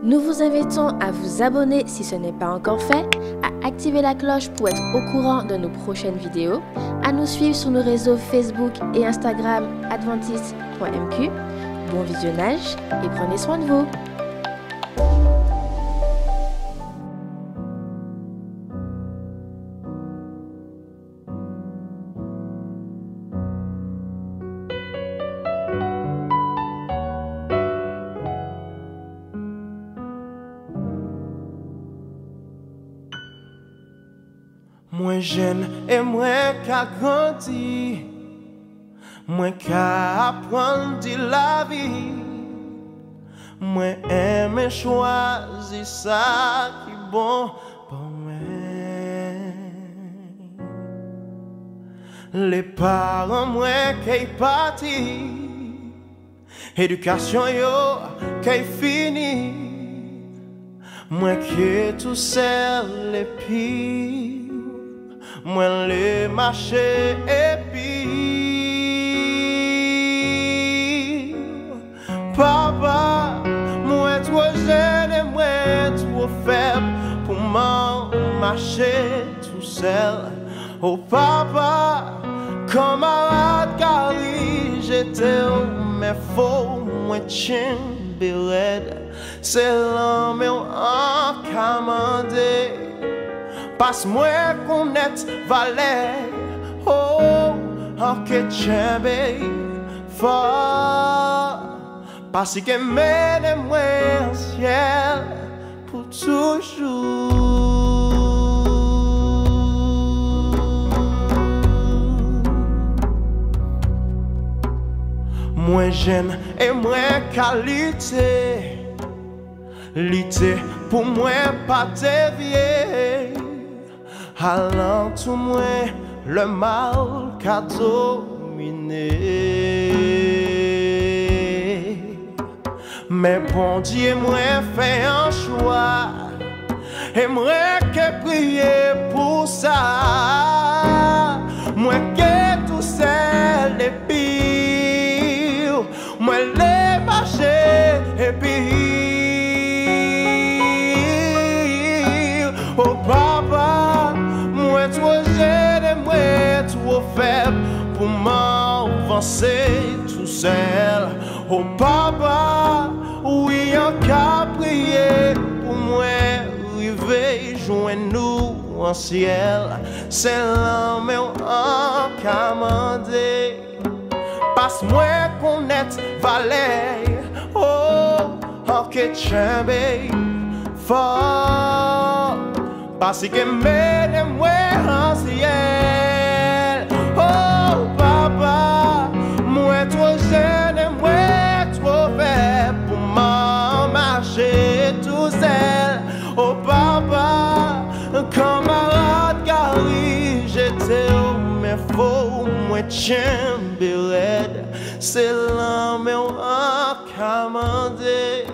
Nous vous invitons à vous abonner si ce n'est pas encore fait, à activer la cloche pour être au courant de nos prochaines vidéos, à nous suivre sur nos réseaux Facebook et Instagram adventiste.mq. Bon visionnage et prenez soin de vous. Moins jeune et moins qu'à grandir, moins qu'à apprendre de la vie, moins aimer choisir ça qui est bon pour moi. Les parents moins qui partis, éducation yo qui fini, moins que tout seul les pires. Moi les marchés et puis papa, moi trop jeune et moi trop faible pour marcher tout seul. Oh papa, camarade Gary, j'étais mais faux, moi chien beled, c'est l'homme en commandé. Passe-moi connaître valet, oh, en que tchèbe fort. Parce que mène-moi au ciel pour toujours. Moins jeune et moins qualité, l'idée pour moi pas dévier. Allant tout moins le mal qu'a dominé. Mais bon Dieu moi fait un choix, et moi que prier pour ça. Moi que tout seul les pire, moi les marcher et pire. Oh papa, moi trop jeune et moi trop faible pour m'avancer tout seul. Oh papa, oui on qu'a prié pour moi arriver joindre nous en ciel. C'est l'homme en commandé. Passe-moi connaître valet, oh en que tchèbe fort. Parce que mène-moi en ciel. Oh papa, moi trop jeune et moi trop faible pour marcher tout seul. Oh papa, camarade Gary, j'étais mais faux, moi chien beled, c'est l'homme en commandé.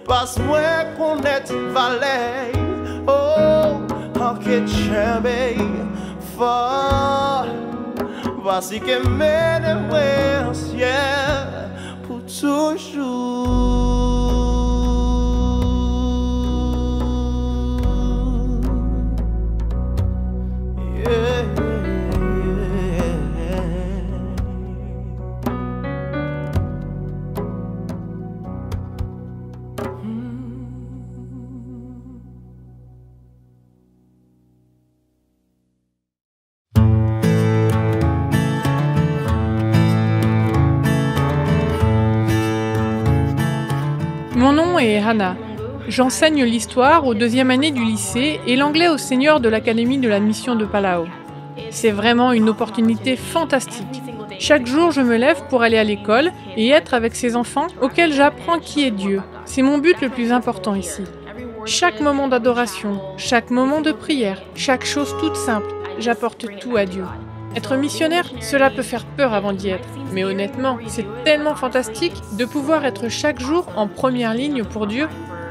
Passe-moi connaître valet, oh, en que tchèbe fort. Voici que mène-moi au ciel pour toujours. Yeah. Mon nom est Hannah. J'enseigne l'histoire aux 2e année du lycée et l'anglais aux seniors de l'Académie de la Mission de Palau. C'est vraiment une opportunité fantastique. Chaque jour, je me lève pour aller à l'école et être avec ces enfants auxquels j'apprends qui est Dieu. C'est mon but le plus important ici. Chaque moment d'adoration, chaque moment de prière, chaque chose toute simple, j'apporte tout à Dieu. Être missionnaire, cela peut faire peur avant d'y être. Mais honnêtement, c'est tellement fantastique de pouvoir être chaque jour en première ligne pour Dieu.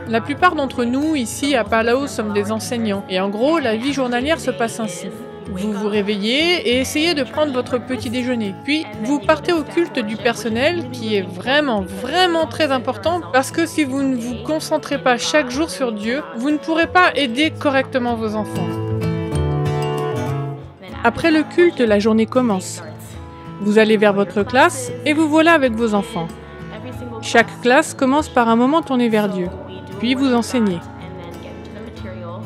La plupart d'entre nous, ici à Palau, sommes des enseignants. Et en gros, la vie journalière se passe ainsi. Vous vous réveillez et essayez de prendre votre petit déjeuner. Puis, vous partez au culte du personnel qui est vraiment très important parce que si vous ne vous concentrez pas chaque jour sur Dieu, vous ne pourrez pas aider correctement vos enfants. Après le culte, la journée commence. Vous allez vers votre classe et vous voilà avec vos enfants. Chaque classe commence par un moment tourné vers Dieu, puis vous enseignez.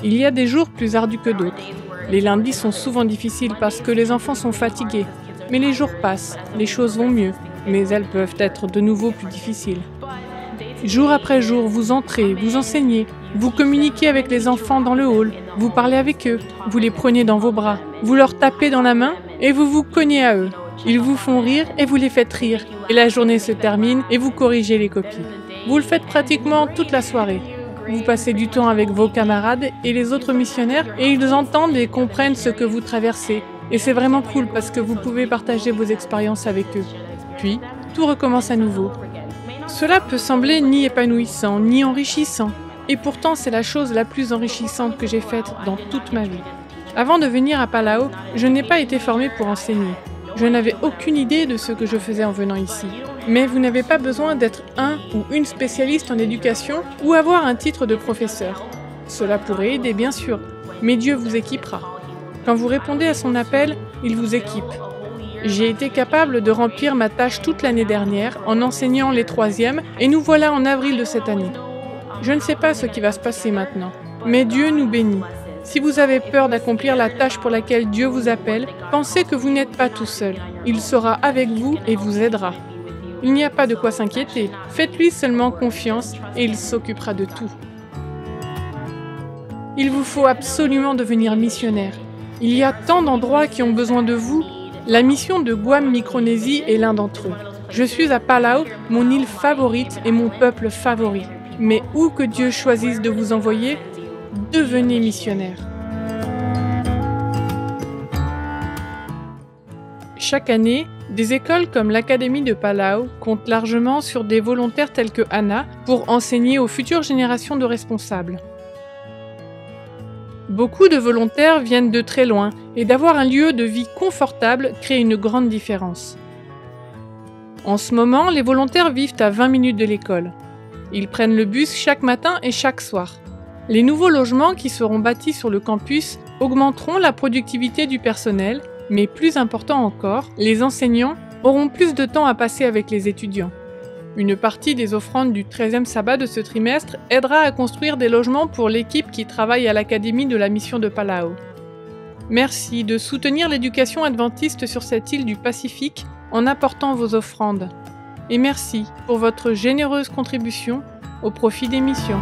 Il y a des jours plus ardus que d'autres. Les lundis sont souvent difficiles parce que les enfants sont fatigués. Mais les jours passent, les choses vont mieux, mais elles peuvent être de nouveau plus difficiles. Jour après jour, vous entrez, vous enseignez, vous communiquez avec les enfants dans le hall, vous parlez avec eux, vous les prenez dans vos bras, vous leur tapez dans la main et vous vous cognez à eux. Ils vous font rire et vous les faites rire. Et la journée se termine et vous corrigez les copies. Vous le faites pratiquement toute la soirée. Vous passez du temps avec vos camarades et les autres missionnaires et ils entendent et comprennent ce que vous traversez. Et c'est vraiment cool parce que vous pouvez partager vos expériences avec eux. Puis, tout recommence à nouveau. Cela peut sembler ni épanouissant, ni enrichissant. Et pourtant, c'est la chose la plus enrichissante que j'ai faite dans toute ma vie. Avant de venir à Palau, je n'ai pas été formée pour enseigner. Je n'avais aucune idée de ce que je faisais en venant ici. Mais vous n'avez pas besoin d'être un ou une spécialiste en éducation ou avoir un titre de professeur. Cela pourrait aider, bien sûr, mais Dieu vous équipera. Quand vous répondez à son appel, il vous équipe. J'ai été capable de remplir ma tâche toute l'année dernière en enseignant les 3e et nous voilà en avril de cette année. Je ne sais pas ce qui va se passer maintenant, mais Dieu nous bénit. Si vous avez peur d'accomplir la tâche pour laquelle Dieu vous appelle, pensez que vous n'êtes pas tout seul. Il sera avec vous et vous aidera. Il n'y a pas de quoi s'inquiéter. Faites-lui seulement confiance et il s'occupera de tout. Il vous faut absolument devenir missionnaire. Il y a tant d'endroits qui ont besoin de vous. La mission de Guam Micronésie est l'un d'entre eux. Je suis à Palau, mon île favorite et mon peuple favori. Mais où que Dieu choisisse de vous envoyer, devenez missionnaire. Chaque année, des écoles comme l'Académie de Palau comptent largement sur des volontaires tels que Anna pour enseigner aux futures générations de responsables. Beaucoup de volontaires viennent de très loin et d'avoir un lieu de vie confortable crée une grande différence. En ce moment, les volontaires vivent à 20 minutes de l'école. Ils prennent le bus chaque matin et chaque soir. Les nouveaux logements qui seront bâtis sur le campus augmenteront la productivité du personnel, mais plus important encore, les enseignants auront plus de temps à passer avec les étudiants. Une partie des offrandes du 13e sabbat de ce trimestre aidera à construire des logements pour l'équipe qui travaille à l'Académie de la mission de Palau. Merci de soutenir l'éducation adventiste sur cette île du Pacifique en apportant vos offrandes. Et merci pour votre généreuse contribution au profit des missions.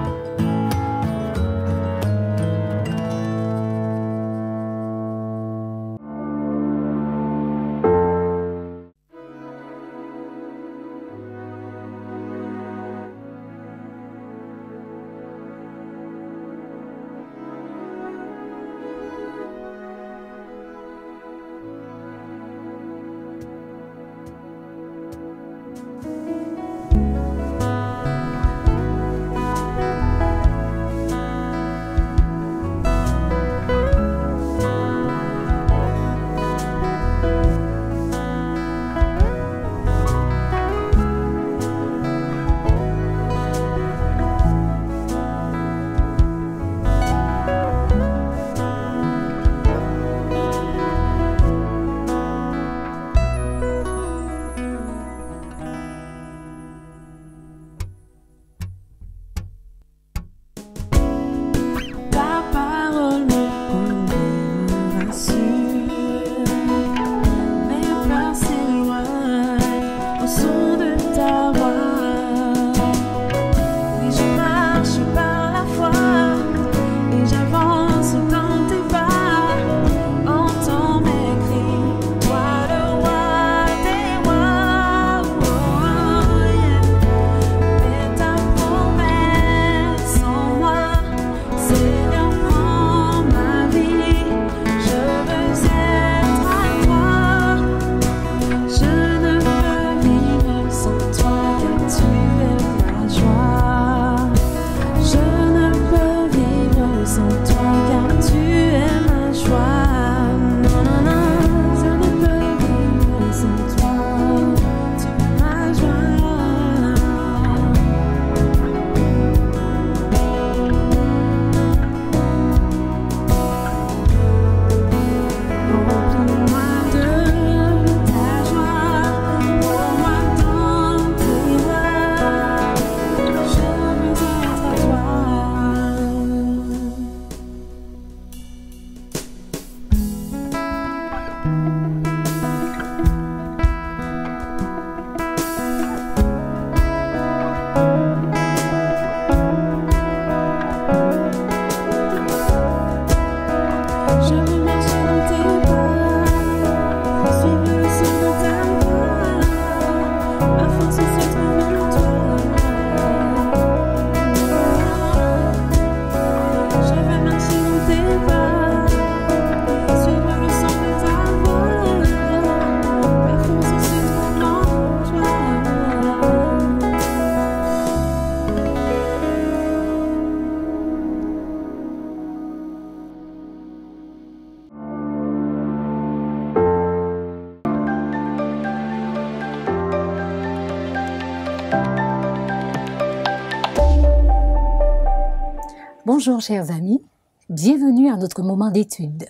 Bonjour chers amis, bienvenue à notre moment d'étude.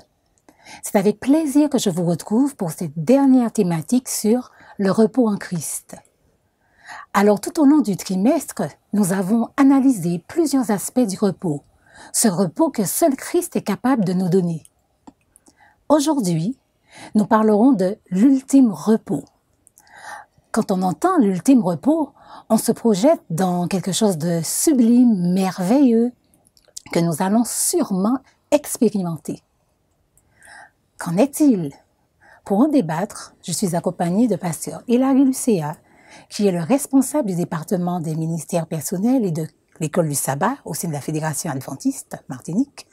C'est avec plaisir que je vous retrouve pour cette dernière thématique sur le repos en Christ. Alors tout au long du trimestre, nous avons analysé plusieurs aspects du repos, ce repos que seul Christ est capable de nous donner. Aujourd'hui, nous parlerons de l'ultime repos. Quand on entend l'ultime repos, on se projette dans quelque chose de sublime, merveilleux, que nous allons sûrement expérimenter. Qu'en est-il? Pour en débattre, je suis accompagnée de pasteur Hilary Lucéa, qui est le responsable du département des ministères personnels et de l'école du sabbat au sein de la Fédération adventiste Martinique,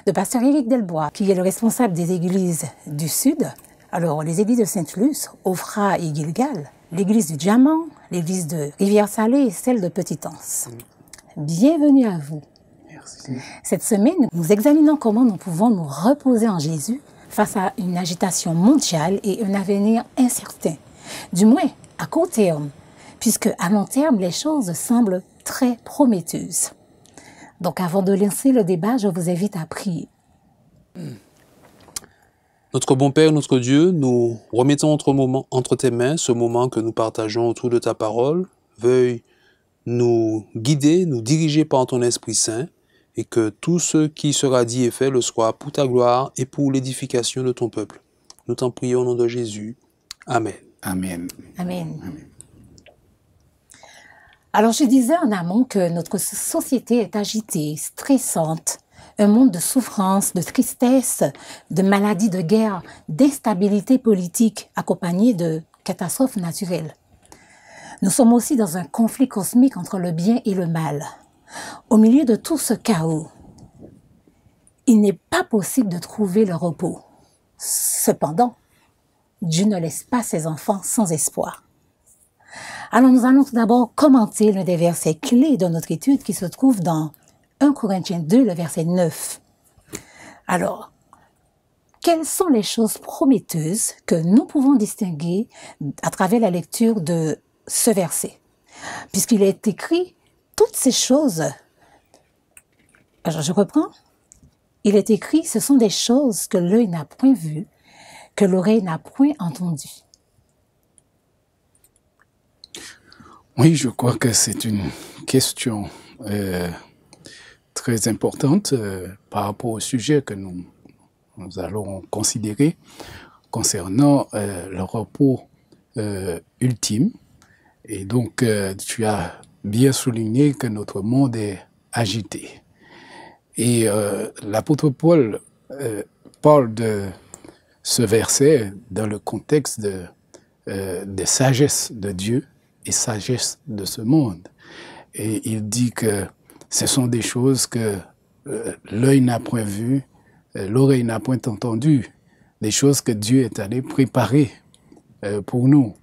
de pasteur Éric Delbois, qui est le responsable des églises du Sud, alors les églises de Sainte-Luce, Ofra et Gilgal, l'église du Diamant, l'église de Rivière-Salée et celle de Petite-Anse. Bienvenue à vous. Merci. Cette semaine, nous examinons comment nous pouvons nous reposer en Jésus face à une agitation mondiale et un avenir incertain. Du moins, à court terme, puisque à long terme, les choses semblent très prometteuses. Donc, avant de lancer le débat, je vous invite à prier. Notre bon Père, notre Dieu, nous remettons entre tes mains ce moment que nous partageons autour de ta parole. Veuille nous guider, nous diriger par ton Esprit Saint, et que tout ce qui sera dit et fait le soit pour ta gloire et pour l'édification de ton peuple. Nous t'en prions au nom de Jésus. Amen. Amen. Amen. Amen. Alors, je disais en amont que notre société est agitée, stressante, un monde de souffrance, de tristesse, de maladies, de guerre, d'instabilité politique accompagnée de catastrophes naturelles. Nous sommes aussi dans un conflit cosmique entre le bien et le mal. Au milieu de tout ce chaos, il n'est pas possible de trouver le repos. Cependant, Dieu ne laisse pas ses enfants sans espoir. Alors nous allons tout d'abord commenter l'un des versets clés de notre étude qui se trouve dans 1 Corinthiens 2, le verset 9. Alors, quelles sont les choses prometteuses que nous pouvons distinguer à travers la lecture de ce verset? Puisqu'il est écrit toutes ces choses, alors je reprends, il est écrit, ce sont des choses que l'œil n'a point vues, que l'oreille n'a point entendues. Oui, je crois que c'est une question très importante par rapport au sujet que nous allons considérer concernant le repos ultime. Et donc, tu as bien souligné que notre monde est agité. Et l'apôtre Paul parle de ce verset dans le contexte de sagesse de Dieu et sagesse de ce monde. Et il dit que ce sont des choses que l'œil n'a point vues, l'oreille n'a point entendues, des choses que Dieu est allé préparer pour nous.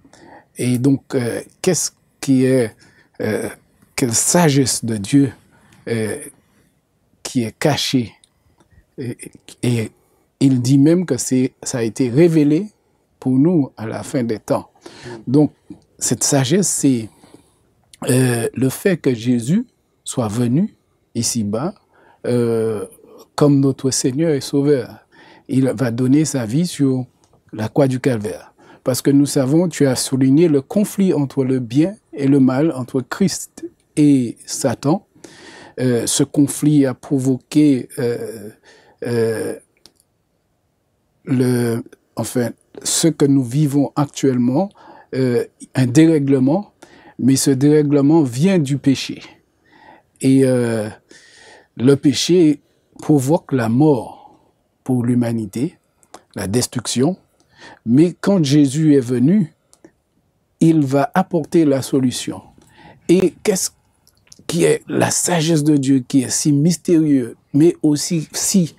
Et donc, qu'est-ce qui est, quelle sagesse de Dieu qui est cachée? Et il dit même que ça a été révélé pour nous à la fin des temps. Donc, cette sagesse, c'est le fait que Jésus soit venu ici-bas comme notre Seigneur et Sauveur. Il va donner sa vie sur la croix du Calvaire. Parce que nous savons, tu as souligné le conflit entre le bien et le mal, entre Christ et Satan. Ce conflit a provoqué ce que nous vivons actuellement, un dérèglement, mais ce dérèglement vient du péché. Et le péché provoque la mort pour l'humanité, la destruction. Mais quand Jésus est venu, il va apporter la solution. Et qu'est-ce qui est la sagesse de Dieu, qui est si mystérieuse, mais aussi si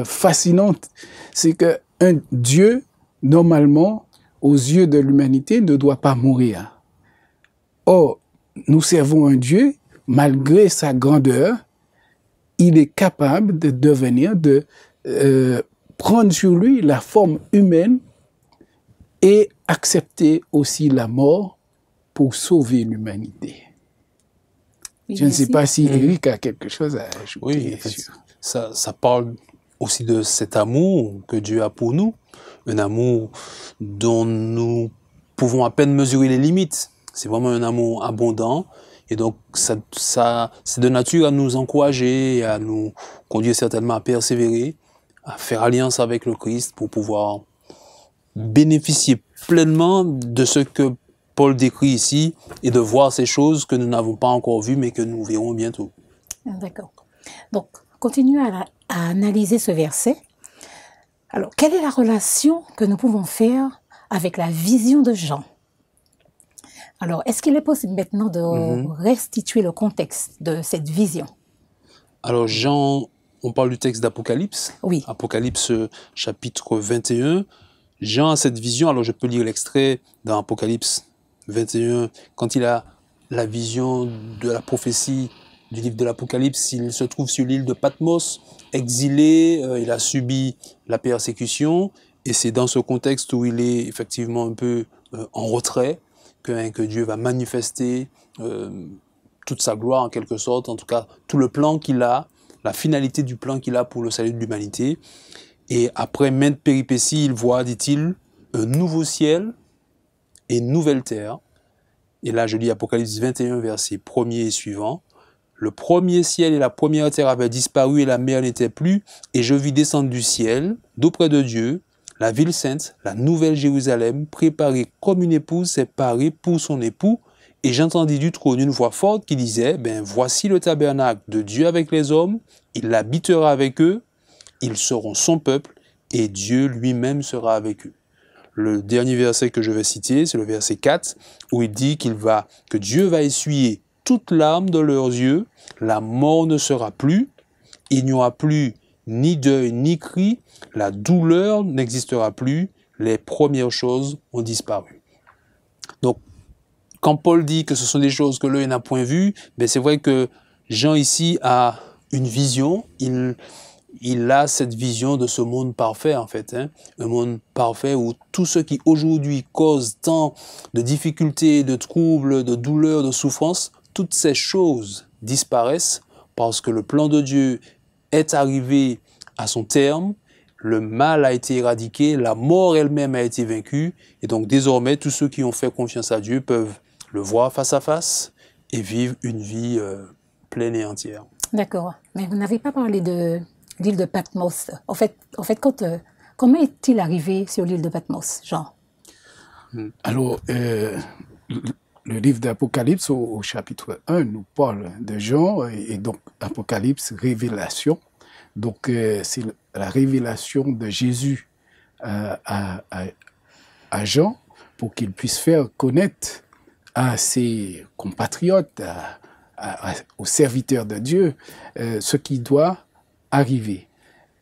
fascinante, c'est qu'un Dieu, normalement, aux yeux de l'humanité, ne doit pas mourir. Or, nous servons un Dieu, malgré sa grandeur, il est capable de devenir, de prendre sur lui la forme humaine et accepter aussi la mort pour sauver l'humanité. Je ne sais pas si Eric a quelque chose à ajouter. Oui, en fait, ça parle aussi de cet amour que Dieu a pour nous, un amour dont nous pouvons à peine mesurer les limites. C'est vraiment un amour abondant, et donc ça c'est de nature à nous encourager, à nous conduire certainement à persévérer, à faire alliance avec le Christ pour pouvoir bénéficier pleinement de ce que Paul décrit ici et de voir ces choses que nous n'avons pas encore vues mais que nous verrons bientôt. D'accord. Donc, continuons à analyser ce verset. Alors, quelle est la relation que nous pouvons faire avec la vision de Jean? Alors, est-ce qu'il est possible maintenant de restituer le contexte de cette vision? Alors, Jean, on parle du texte d'Apocalypse. Oui. Apocalypse chapitre 21. Jean a cette vision, alors je peux lire l'extrait dans Apocalypse 21, quand il a la vision de la prophétie du livre de l'Apocalypse, il se trouve sur l'île de Patmos, exilé, il a subi la persécution, et c'est dans ce contexte où il est effectivement un peu en retrait que Dieu va manifester toute sa gloire en quelque sorte, en tout cas tout le plan qu'il a, la finalité du plan qu'il a pour le salut de l'humanité. Et après maintes péripéties, il voit, dit-il, un nouveau ciel et une nouvelle terre. Et là, je lis Apocalypse 21, verset 1er et suivant. Le premier ciel et la première terre avaient disparu et la mer n'était plus. Et je vis descendre du ciel, d'auprès de Dieu, la ville sainte, la nouvelle Jérusalem, préparée comme une épouse séparée pour son époux. Et j'entendis du trône une voix forte qui disait, voici le tabernacle de Dieu avec les hommes, il habitera avec eux, ils seront son peuple, et Dieu lui-même sera avec eux. Le dernier verset que je vais citer, c'est le verset 4, où il dit que Dieu va essuyer toute larme de leurs yeux, la mort ne sera plus, il n'y aura plus ni deuil ni cri, la douleur n'existera plus, les premières choses ont disparu. Donc, quand Paul dit que ce sont des choses que l'œil n'a point vues, c'est vrai que Jean ici a une vision, il a cette vision de ce monde parfait, en fait. Un monde parfait où tout ce qui aujourd'hui cause tant de difficultés, de troubles, de douleurs, de souffrances, toutes ces choses disparaissent parce que le plan de Dieu est arrivé à son terme, le mal a été éradiqué, la mort elle-même a été vaincue, et donc désormais, tous ceux qui ont fait confiance à Dieu peuvent le voir face à face et vivre une vie pleine et entière. D'accord, mais vous n'avez pas parlé de l'île de Patmos. En fait, comment est-il arrivé sur l'île de Patmos, Jean? Alors, le livre d'Apocalypse au chapitre 1 nous parle de Jean, et donc Apocalypse, révélation. Donc, c'est la révélation de Jésus à Jean pour qu'il puisse faire connaître à ses compatriotes, aux serviteurs de Dieu, ce qui doit arriver.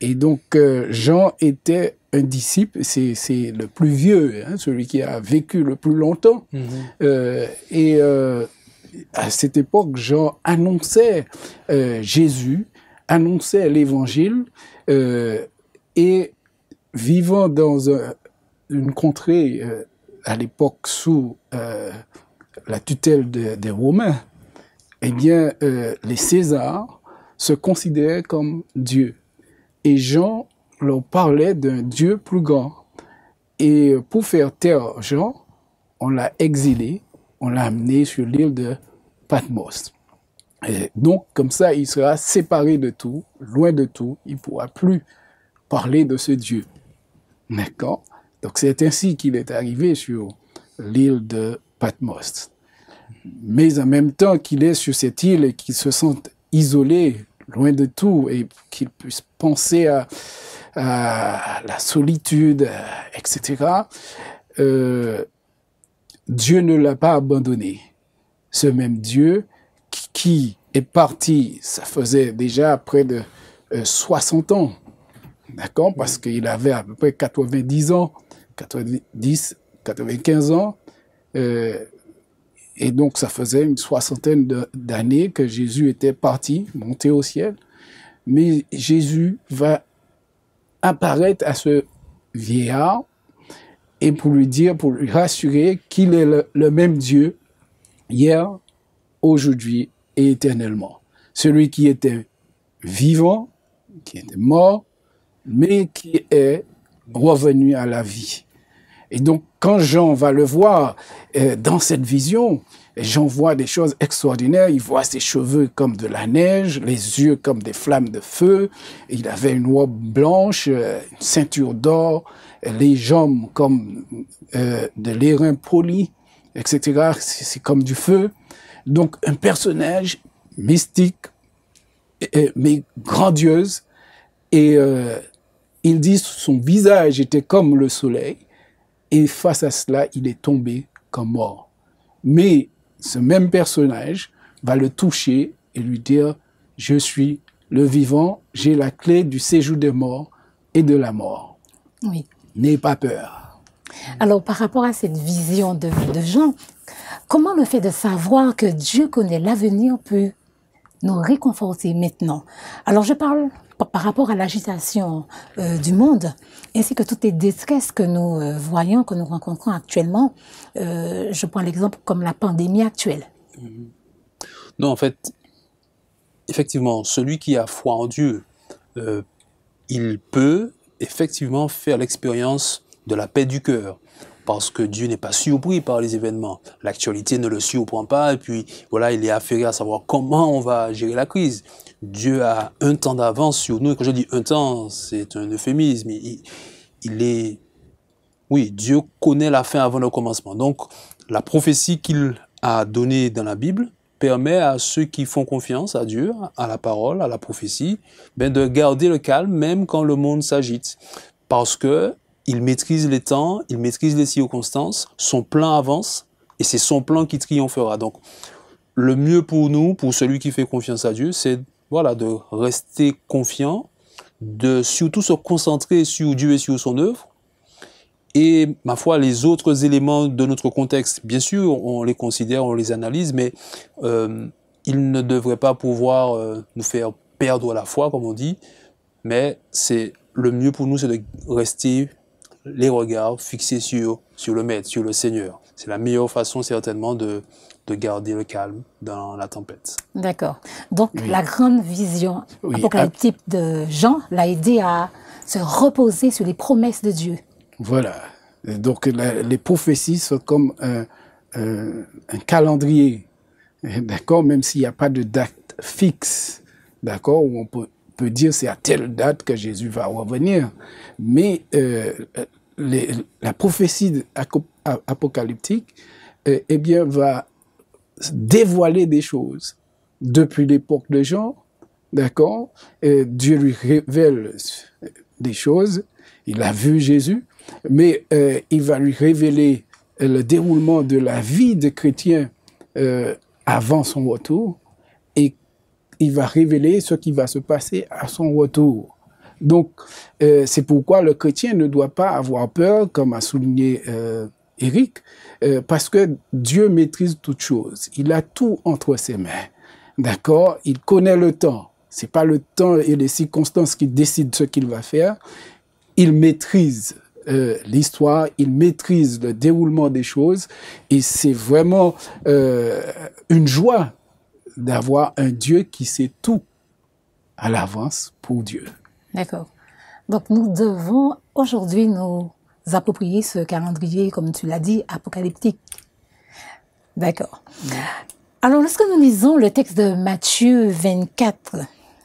Et donc, Jean était un disciple, c'est le plus vieux, celui qui a vécu le plus longtemps. Et à cette époque, Jean annonçait Jésus, annonçait l'Évangile, et vivant dans une contrée à l'époque sous la tutelle des Romains, eh bien, les Césars se considéraient comme Dieu. Et Jean leur parlait d'un Dieu plus grand. Et pour faire taire Jean, on l'a exilé, on l'a amené sur l'île de Patmos. Et donc, comme ça, il sera séparé de tout, loin de tout, il ne pourra plus parler de ce Dieu. D'accord? Donc, c'est ainsi qu'il est arrivé sur l'île de Patmos. Mais en même temps qu'il est sur cette île et qu'il se sente isolé, loin de tout, et qu'il puisse penser à la solitude, etc., Dieu ne l'a pas abandonné. Ce même Dieu qui est parti, ça faisait déjà près de 60 ans, d'accord, parce qu'il avait à peu près 90 ans, 90, 95 ans, et donc ça faisait une soixantaine d'années que Jésus était parti, monté au ciel. Mais Jésus va apparaître à ce vieillard et pour lui dire, pour lui rassurer qu'il est le même Dieu hier, aujourd'hui et éternellement. Celui qui était vivant, qui était mort, mais qui est revenu à la vie. Et donc, quand Jean va le voir dans cette vision, Jean voit des choses extraordinaires. Il voit ses cheveux comme de la neige, les yeux comme des flammes de feu. Il avait une robe blanche, une ceinture d'or, les jambes comme de l'airain poli, etc. C'est comme du feu. Donc, un personnage mystique, mais grandiose. Et il dit son visage était comme le soleil. Et face à cela, il est tombé comme mort. Mais ce même personnage va le toucher et lui dire « Je suis le vivant, j'ai la clé du séjour des morts et de la mort. Oui. N'aie pas peur. » Alors, par rapport à cette vision de Jean, comment le fait de savoir que Dieu connaît l'avenir peut nous réconforter maintenant? Alors, je parle par rapport à l'agitation du monde, ainsi que toutes les détresses que nous voyons, que nous rencontrons actuellement. Je prends l'exemple comme la pandémie actuelle. Non, en fait, effectivement, celui qui a foi en Dieu, il peut effectivement faire l'expérience de la paix du cœur. Parce que Dieu n'est pas surpris par les événements. L'actualité ne le surprend pas, et puis voilà, il est affairé à savoir comment on va gérer la crise. Dieu a un temps d'avance sur nous, et quand je dis un temps, c'est un euphémisme. Oui, Dieu connaît la fin avant le commencement. Donc, la prophétie qu'il a donnée dans la Bible permet à ceux qui font confiance à Dieu, à la parole, à la prophétie, de garder le calme même quand le monde s'agite. Parce que il maîtrise les temps, il maîtrise les circonstances, son plan avance, et c'est son plan qui triomphera. Donc, le mieux pour nous, pour celui qui fait confiance à Dieu, c'est voilà, de rester confiant, de surtout se concentrer sur Dieu et sur son œuvre. Et, ma foi, les autres éléments de notre contexte, bien sûr, on les considère, on les analyse, mais ils ne devraient pas pouvoir nous faire perdre la foi, comme on dit, mais le mieux pour nous, c'est de rester les regards fixés sur le Maître, sur le Seigneur. C'est la meilleure façon, certainement, de garder le calme dans la tempête. D'accord. Donc, Oui. la grande vision apocalyptique de Jean l'a aidé à se reposer sur les promesses de Dieu. Voilà. Et donc, les prophéties sont comme un calendrier, d'accord, même s'il n'y a pas de date fixe, d'accord, où on peut dire c'est à telle date que Jésus va revenir. Mais la prophétie apocalyptique, eh bien, va dévoiler des choses depuis l'époque de Jean, d'accord. Dieu lui révèle des choses. Il a vu Jésus, mais il va lui révéler le déroulement de la vie de chrétien avant son retour, et il va révéler ce qui va se passer à son retour. Donc, c'est pourquoi le chrétien ne doit pas avoir peur, comme a souligné Éric, parce que Dieu maîtrise toutes choses. Il a tout entre ses mains. D'accord? Il connaît le temps. C'est pas le temps et les circonstances qui décident ce qu'il va faire. Il maîtrise l'histoire, il maîtrise le déroulement des choses, et c'est vraiment une joie d'avoir un Dieu qui sait tout à l'avance pour Dieu. D'accord. Donc, nous devons aujourd'hui nous approprier ce calendrier, comme tu l'as dit, apocalyptique. D'accord. Alors, lorsque nous lisons le texte de Matthieu 24,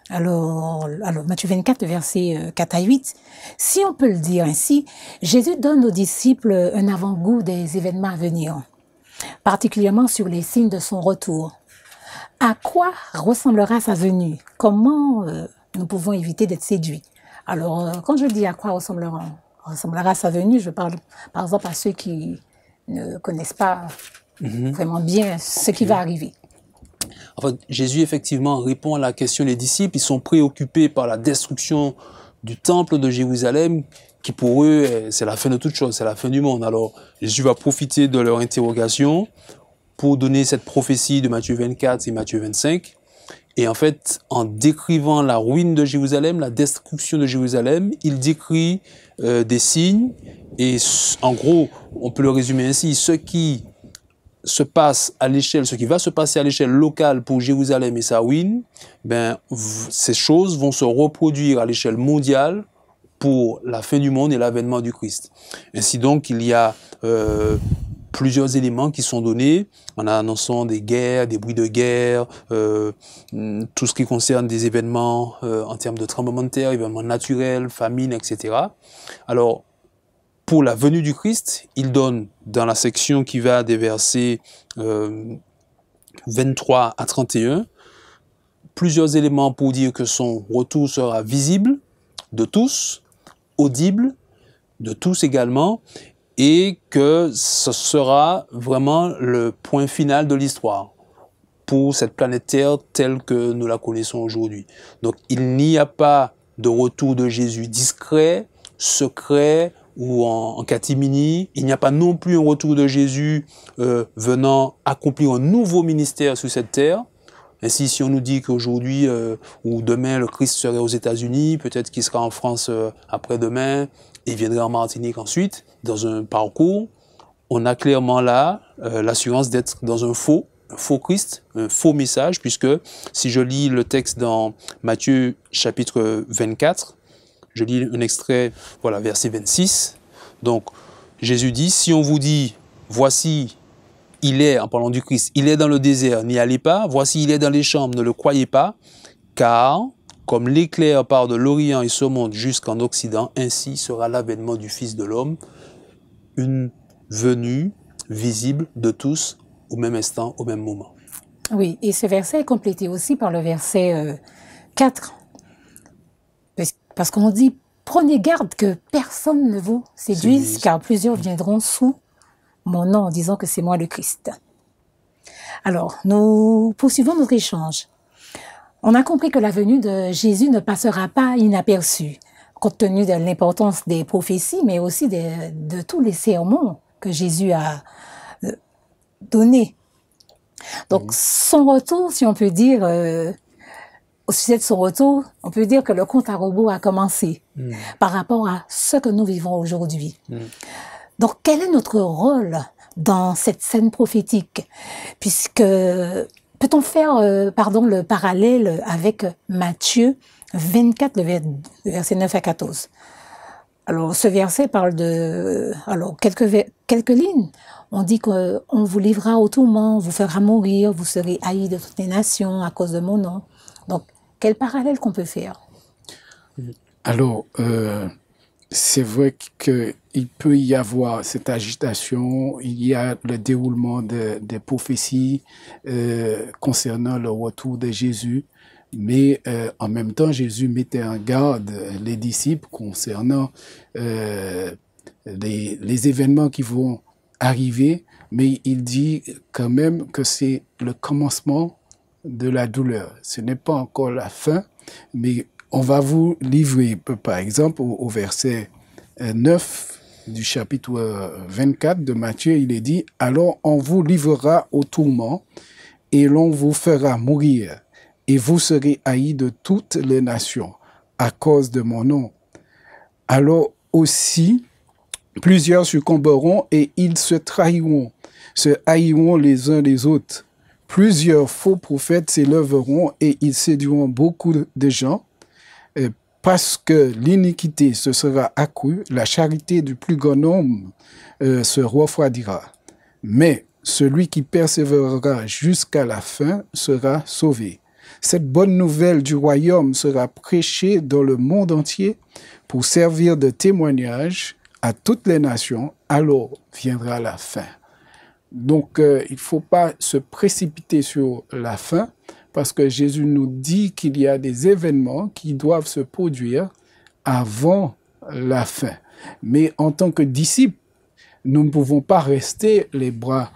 alors Matthieu 24, versets 4 à 8, si on peut le dire ainsi, Jésus donne aux disciples un avant-goût des événements à venir, particulièrement sur les signes de son retour. À quoi ressemblera sa venue? Comment nous pouvons éviter d'être séduits? Alors, quand je dis à quoi ressemblera sa venue, je parle par exemple à ceux qui ne connaissent pas vraiment bien ce qui va arriver. En fait, Jésus, effectivement, répond à la question des disciples. Ils sont préoccupés par la destruction du temple de Jérusalem, qui pour eux, c'est la fin de toute chose, c'est la fin du monde. Alors, Jésus va profiter de leur interrogation pour donner cette prophétie de Matthieu 24 et Matthieu 25. Et en fait, en décrivant la ruine de Jérusalem, la destruction de Jérusalem, il décrit des signes. Et en gros, on peut le résumer ainsi, ceux qui se passe à l'échelle, ce qui va se passer à l'échelle locale pour Jérusalem et Sarwin, ben, ces choses vont se reproduire à l'échelle mondiale pour la fin du monde et l'avènement du Christ. Ainsi donc, il y a plusieurs éléments qui sont donnés en annonçant des guerres, des bruits de guerre, tout ce qui concerne des événements en termes de tremblements de terre, événements naturels, famine, etc. Alors, pour la venue du Christ, il donne dans la section qui va des versets 23 à 31 plusieurs éléments pour dire que son retour sera visible de tous, audible de tous également, et que ce sera vraiment le point final de l'histoire pour cette planète Terre telle que nous la connaissons aujourd'hui. Donc il n'y a pas de retour de Jésus discret, secret, ou en catimini. Il n'y a pas non plus un retour de Jésus venant accomplir un nouveau ministère sur cette terre. Ainsi, si on nous dit qu'aujourd'hui ou demain, le Christ serait aux États-Unis, peut-être qu'il sera en France après-demain, et viendrait en Martinique ensuite, dans un parcours, on a clairement là l'assurance d'être dans un faux Christ, un faux message, puisque si je lis le texte dans Matthieu chapitre 24, je lis un extrait, voilà, verset 26. Donc, Jésus dit, si on vous dit, voici, il est, en parlant du Christ, il est dans le désert, n'y allez pas. Voici, il est dans les chambres, ne le croyez pas. Car, comme l'éclair part de l'Orient et se monte jusqu'en Occident, ainsi sera l'avènement du Fils de l'homme, une venue visible de tous au même instant, au même moment. Oui, et ce verset est complété aussi par le verset 4. Parce qu'on dit, prenez garde que personne ne vous séduise, car plusieurs viendront sous mon nom en disant que c'est moi le Christ. Alors, nous poursuivons notre échange. On a compris que la venue de Jésus ne passera pas inaperçue, compte tenu de l'importance des prophéties, mais aussi de tous les sermons que Jésus a donnés. Donc, son retour, si on peut dire... au sujet de son retour, on peut dire que le compte à rebours a commencé par rapport à ce que nous vivons aujourd'hui. Donc, quel est notre rôle dans cette scène prophétique? Puisque, peut-on faire le parallèle avec Matthieu 24, le verset 9 à 14? Alors, ce verset parle de quelques lignes. On dit qu'on vous livrera au tourment, on vous fera mourir, vous serez haïs de toutes les nations à cause de mon nom. Donc, quel parallèle qu'on peut faire? Alors, c'est vrai qu'il peut y avoir cette agitation, il y a le déroulement des prophéties concernant le retour de Jésus, mais en même temps, Jésus mettait en garde les disciples concernant les événements qui vont arriver, mais il dit quand même que c'est le commencement de la douleur. Ce n'est pas encore la fin, mais on va vous livrer, par exemple, au verset 9 du chapitre 24 de Matthieu, il est dit, « Alors on vous livrera au tourment, et l'on vous fera mourir, et vous serez haïs de toutes les nations, à cause de mon nom. Alors aussi, plusieurs succomberont, et ils se trahiront, se haïront les uns les autres. Plusieurs faux prophètes s'élèveront et ils séduiront beaucoup de gens parce que l'iniquité se sera accrue, la charité du plus grand nombre se refroidira. Mais celui qui persévérera jusqu'à la fin sera sauvé. Cette bonne nouvelle du royaume sera prêchée dans le monde entier pour servir de témoignage à toutes les nations, alors viendra la fin. Donc, il ne faut pas se précipiter sur la fin, parce que Jésus nous dit qu'il y a des événements qui doivent se produire avant la fin. Mais en tant que disciples, nous ne pouvons pas rester les bras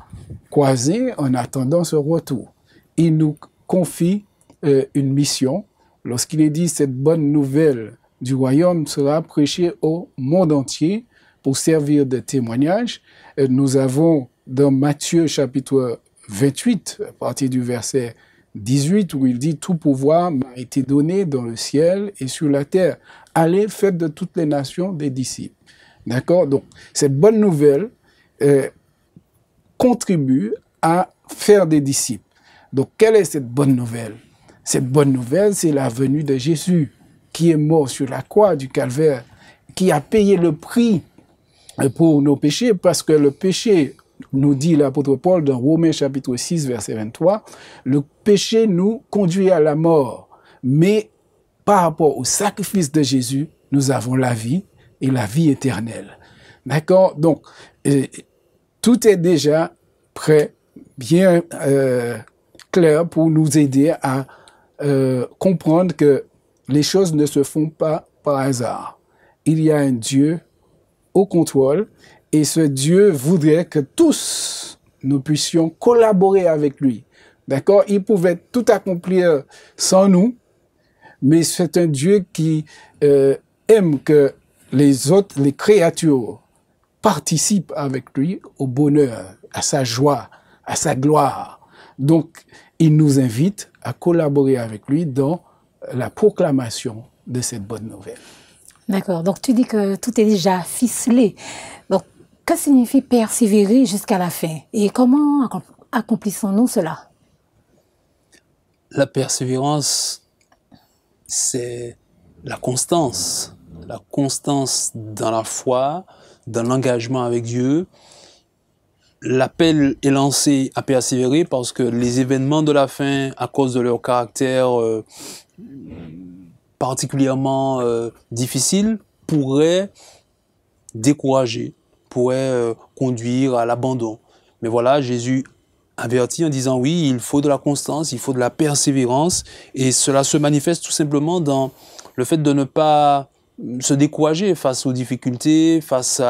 croisés en attendant ce retour. Il nous confie une mission. Lorsqu'il est dit cette bonne nouvelle du royaume sera prêchée au monde entier pour servir de témoignage, nous avons dans Matthieu chapitre 28, à partir du verset 18, où il dit « Tout pouvoir m'a été donné dans le ciel et sur la terre. Allez, faites de toutes les nations des disciples. » D'accord? Donc, cette bonne nouvelle contribue à faire des disciples. Donc, quelle est cette bonne nouvelle? Cette bonne nouvelle, c'est la venue de Jésus, qui est mort sur la croix du Calvaire, qui a payé le prix pour nos péchés, parce que le péché, nous dit l'apôtre Paul dans Romains chapitre 6, verset 23, le péché nous conduit à la mort. Mais par rapport au sacrifice de Jésus, nous avons la vie et la vie éternelle. D'accord? Donc, tout est déjà prêt, bien clair pour nous aider à comprendre que les choses ne se font pas par hasard. Il y a un Dieu au contrôle et ce Dieu voudrait que tous nous puissions collaborer avec lui. D'accord? Il pouvait tout accomplir sans nous, mais c'est un Dieu qui aime que les autres, les créatures, participent avec lui au bonheur, à sa joie, à sa gloire. Donc, il nous invite à collaborer avec lui dans la proclamation de cette bonne nouvelle. D'accord. Donc, tu dis que tout est déjà ficelé. Donc, que signifie persévérer jusqu'à la fin? Et comment accomplissons-nous cela? La persévérance, c'est la constance dans la foi, dans l'engagement avec Dieu. L'appel est lancé à persévérer parce que les événements de la fin, à cause de leur caractère particulièrement difficile, pourraient décourager, pourraient conduire à l'abandon. Mais voilà, Jésus avertit en disant oui, il faut de la constance, il faut de la persévérance, et cela se manifeste tout simplement dans le fait de ne pas se décourager face aux difficultés, face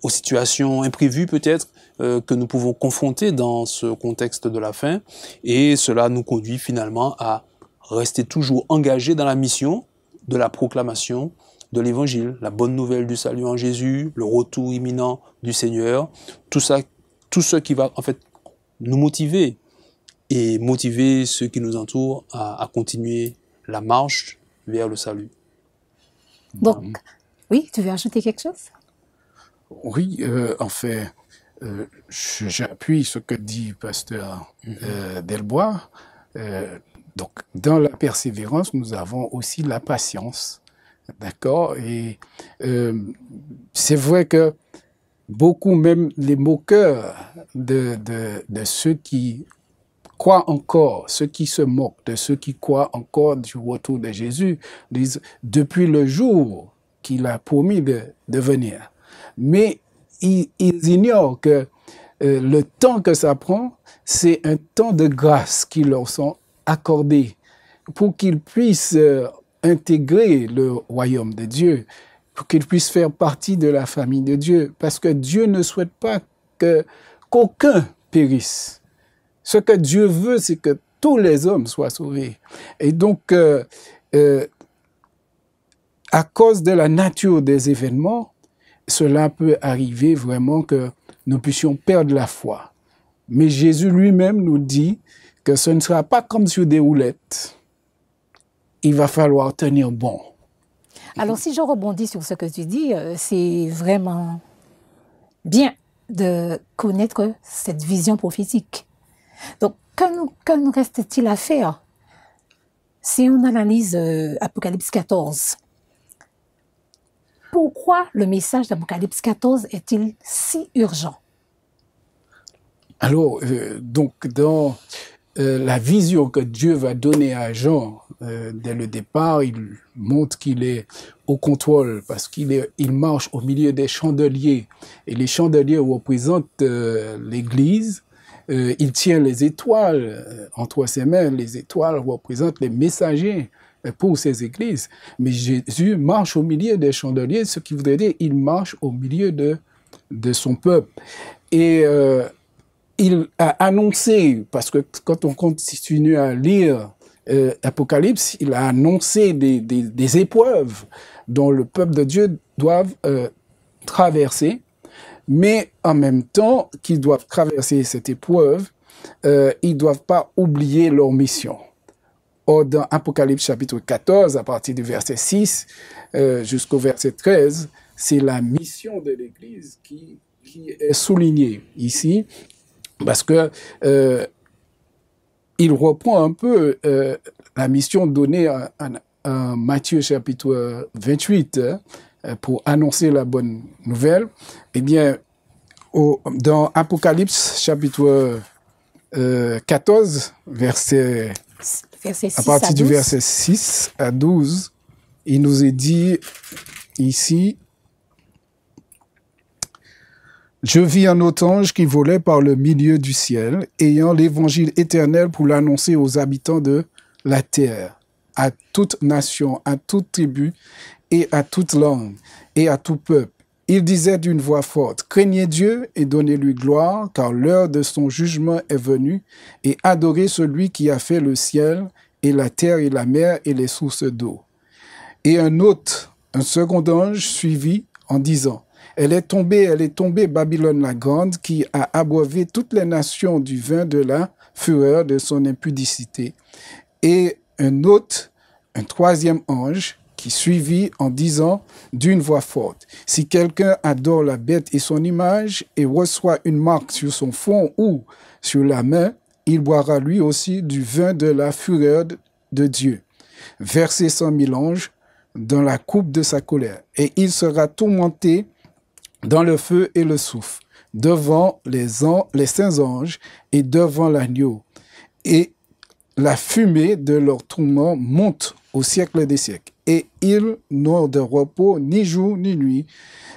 aux situations imprévues peut-être que nous pouvons confronter dans ce contexte de la fin, et cela nous conduit finalement à rester toujours engagés dans la mission de la proclamation de l'Évangile, la bonne nouvelle du salut en Jésus, le retour imminent du Seigneur, tout ça, tout ce qui va en fait nous motiver et motiver ceux qui nous entourent à continuer la marche vers le salut. Donc, oui, tu veux ajouter quelque chose? Oui, en fait, j'appuie ce que dit pasteur Delbois. Donc, dans la persévérance, nous avons aussi la patience. D'accord? Et c'est vrai que beaucoup, même les moqueurs de ceux qui croient encore, ceux qui se moquent de ceux qui croient encore du retour de Jésus, disent depuis le jour qu'il a promis de venir. Mais ils ignorent que le temps que ça prend, c'est un temps de grâce qui leur sont accordés pour qu'ils puissent intégrer le royaume de Dieu, pour qu'ils puissent faire partie de la famille de Dieu, parce que Dieu ne souhaite pas qu'aucun périsse. Ce que Dieu veut, c'est que tous les hommes soient sauvés. Et donc, à cause de la nature des événements, cela peut arriver vraiment que nous puissions perdre la foi. Mais Jésus lui-même nous dit que ce ne sera pas comme sur des roulettes. Il va falloir tenir bon. Alors, si je rebondis sur ce que tu dis, c'est vraiment bien de connaître cette vision prophétique. Donc, que nous reste-t-il à faire? Si on analyse Apocalypse 14, pourquoi le message d'Apocalypse 14 est-il si urgent? Alors, donc, dans la vision que Dieu va donner à Jean dès le départ, il montre qu'il est au contrôle parce qu'il marche au milieu des chandeliers. Et les chandeliers représentent l'Église. Il tient les étoiles entre ses mains. Les étoiles représentent les messagers pour ces églises. Mais Jésus marche au milieu des chandeliers, ce qui voudrait dire qu'il marche au milieu de son peuple. Et il a annoncé, parce que quand on continue à lire Apocalypse, il a annoncé des épreuves dont le peuple de Dieu doit traverser, mais en même temps qu'ils doivent traverser cette épreuve, ils ne doivent pas oublier leur mission. Or, dans Apocalypse chapitre 14, à partir du verset 6 jusqu'au verset 13, c'est la mission de l'Église qui est soulignée ici. Parce que il reprend un peu la mission donnée à Matthieu chapitre 28 pour annoncer la bonne nouvelle. Eh bien, dans Apocalypse chapitre 14, à partir du verset 6 à 12, il nous est dit ici, « Je vis un autre ange qui volait par le milieu du ciel, ayant l'évangile éternel pour l'annoncer aux habitants de la terre, à toute nation, à toute tribu, et à toute langue, et à tout peuple. Il disait d'une voix forte, « Craignez Dieu et donnez-lui gloire, car l'heure de son jugement est venue, et adorez celui qui a fait le ciel, et la terre, et la mer, et les sources d'eau. » Et un second ange suivit en disant, « Elle est tombée, Babylone la grande, qui a abreuvé toutes les nations du vin de la fureur de son impudicité. » Et un troisième ange, qui suivit en disant d'une voix forte, « Si quelqu'un adore la bête et son image et reçoit une marque sur son front ou sur la main, il boira lui aussi du vin de la fureur de Dieu, versé 100 000 anges dans la coupe de sa colère. Et il sera tourmenté dans le feu et le soufre, devant les saints anges et devant l'agneau. Et la fumée de leur tourment monte au siècle des siècles. Et ils n'ont de repos ni jour ni nuit,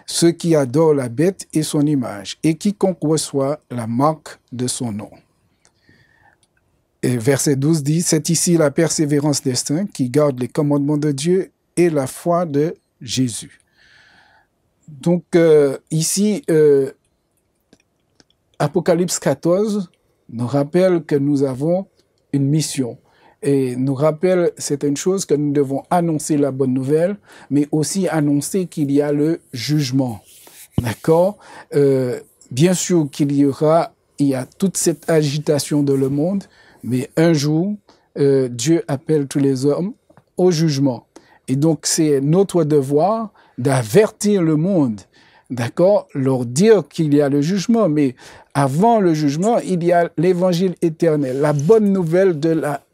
ceux qui adorent la bête et son image, et quiconque reçoit la marque de son nom. » Et verset 12 dit, « C'est ici la persévérance des saints qui gardent les commandements de Dieu et la foi de Jésus. » Donc ici, Apocalypse 14 nous rappelle que nous avons une mission. Et nous rappelle certaines choses, que nous devons annoncer la bonne nouvelle, mais aussi annoncer qu'il y a le jugement. D'accord? Bien sûr qu'il il y a toute cette agitation dans le monde, mais un jour, Dieu appelle tous les hommes au jugement. Et donc, c'est notre devoir d'avertir le monde, d'accord? Leur dire qu'il y a le jugement, mais avant le jugement, il y a l'évangile éternel, la bonne nouvelle de la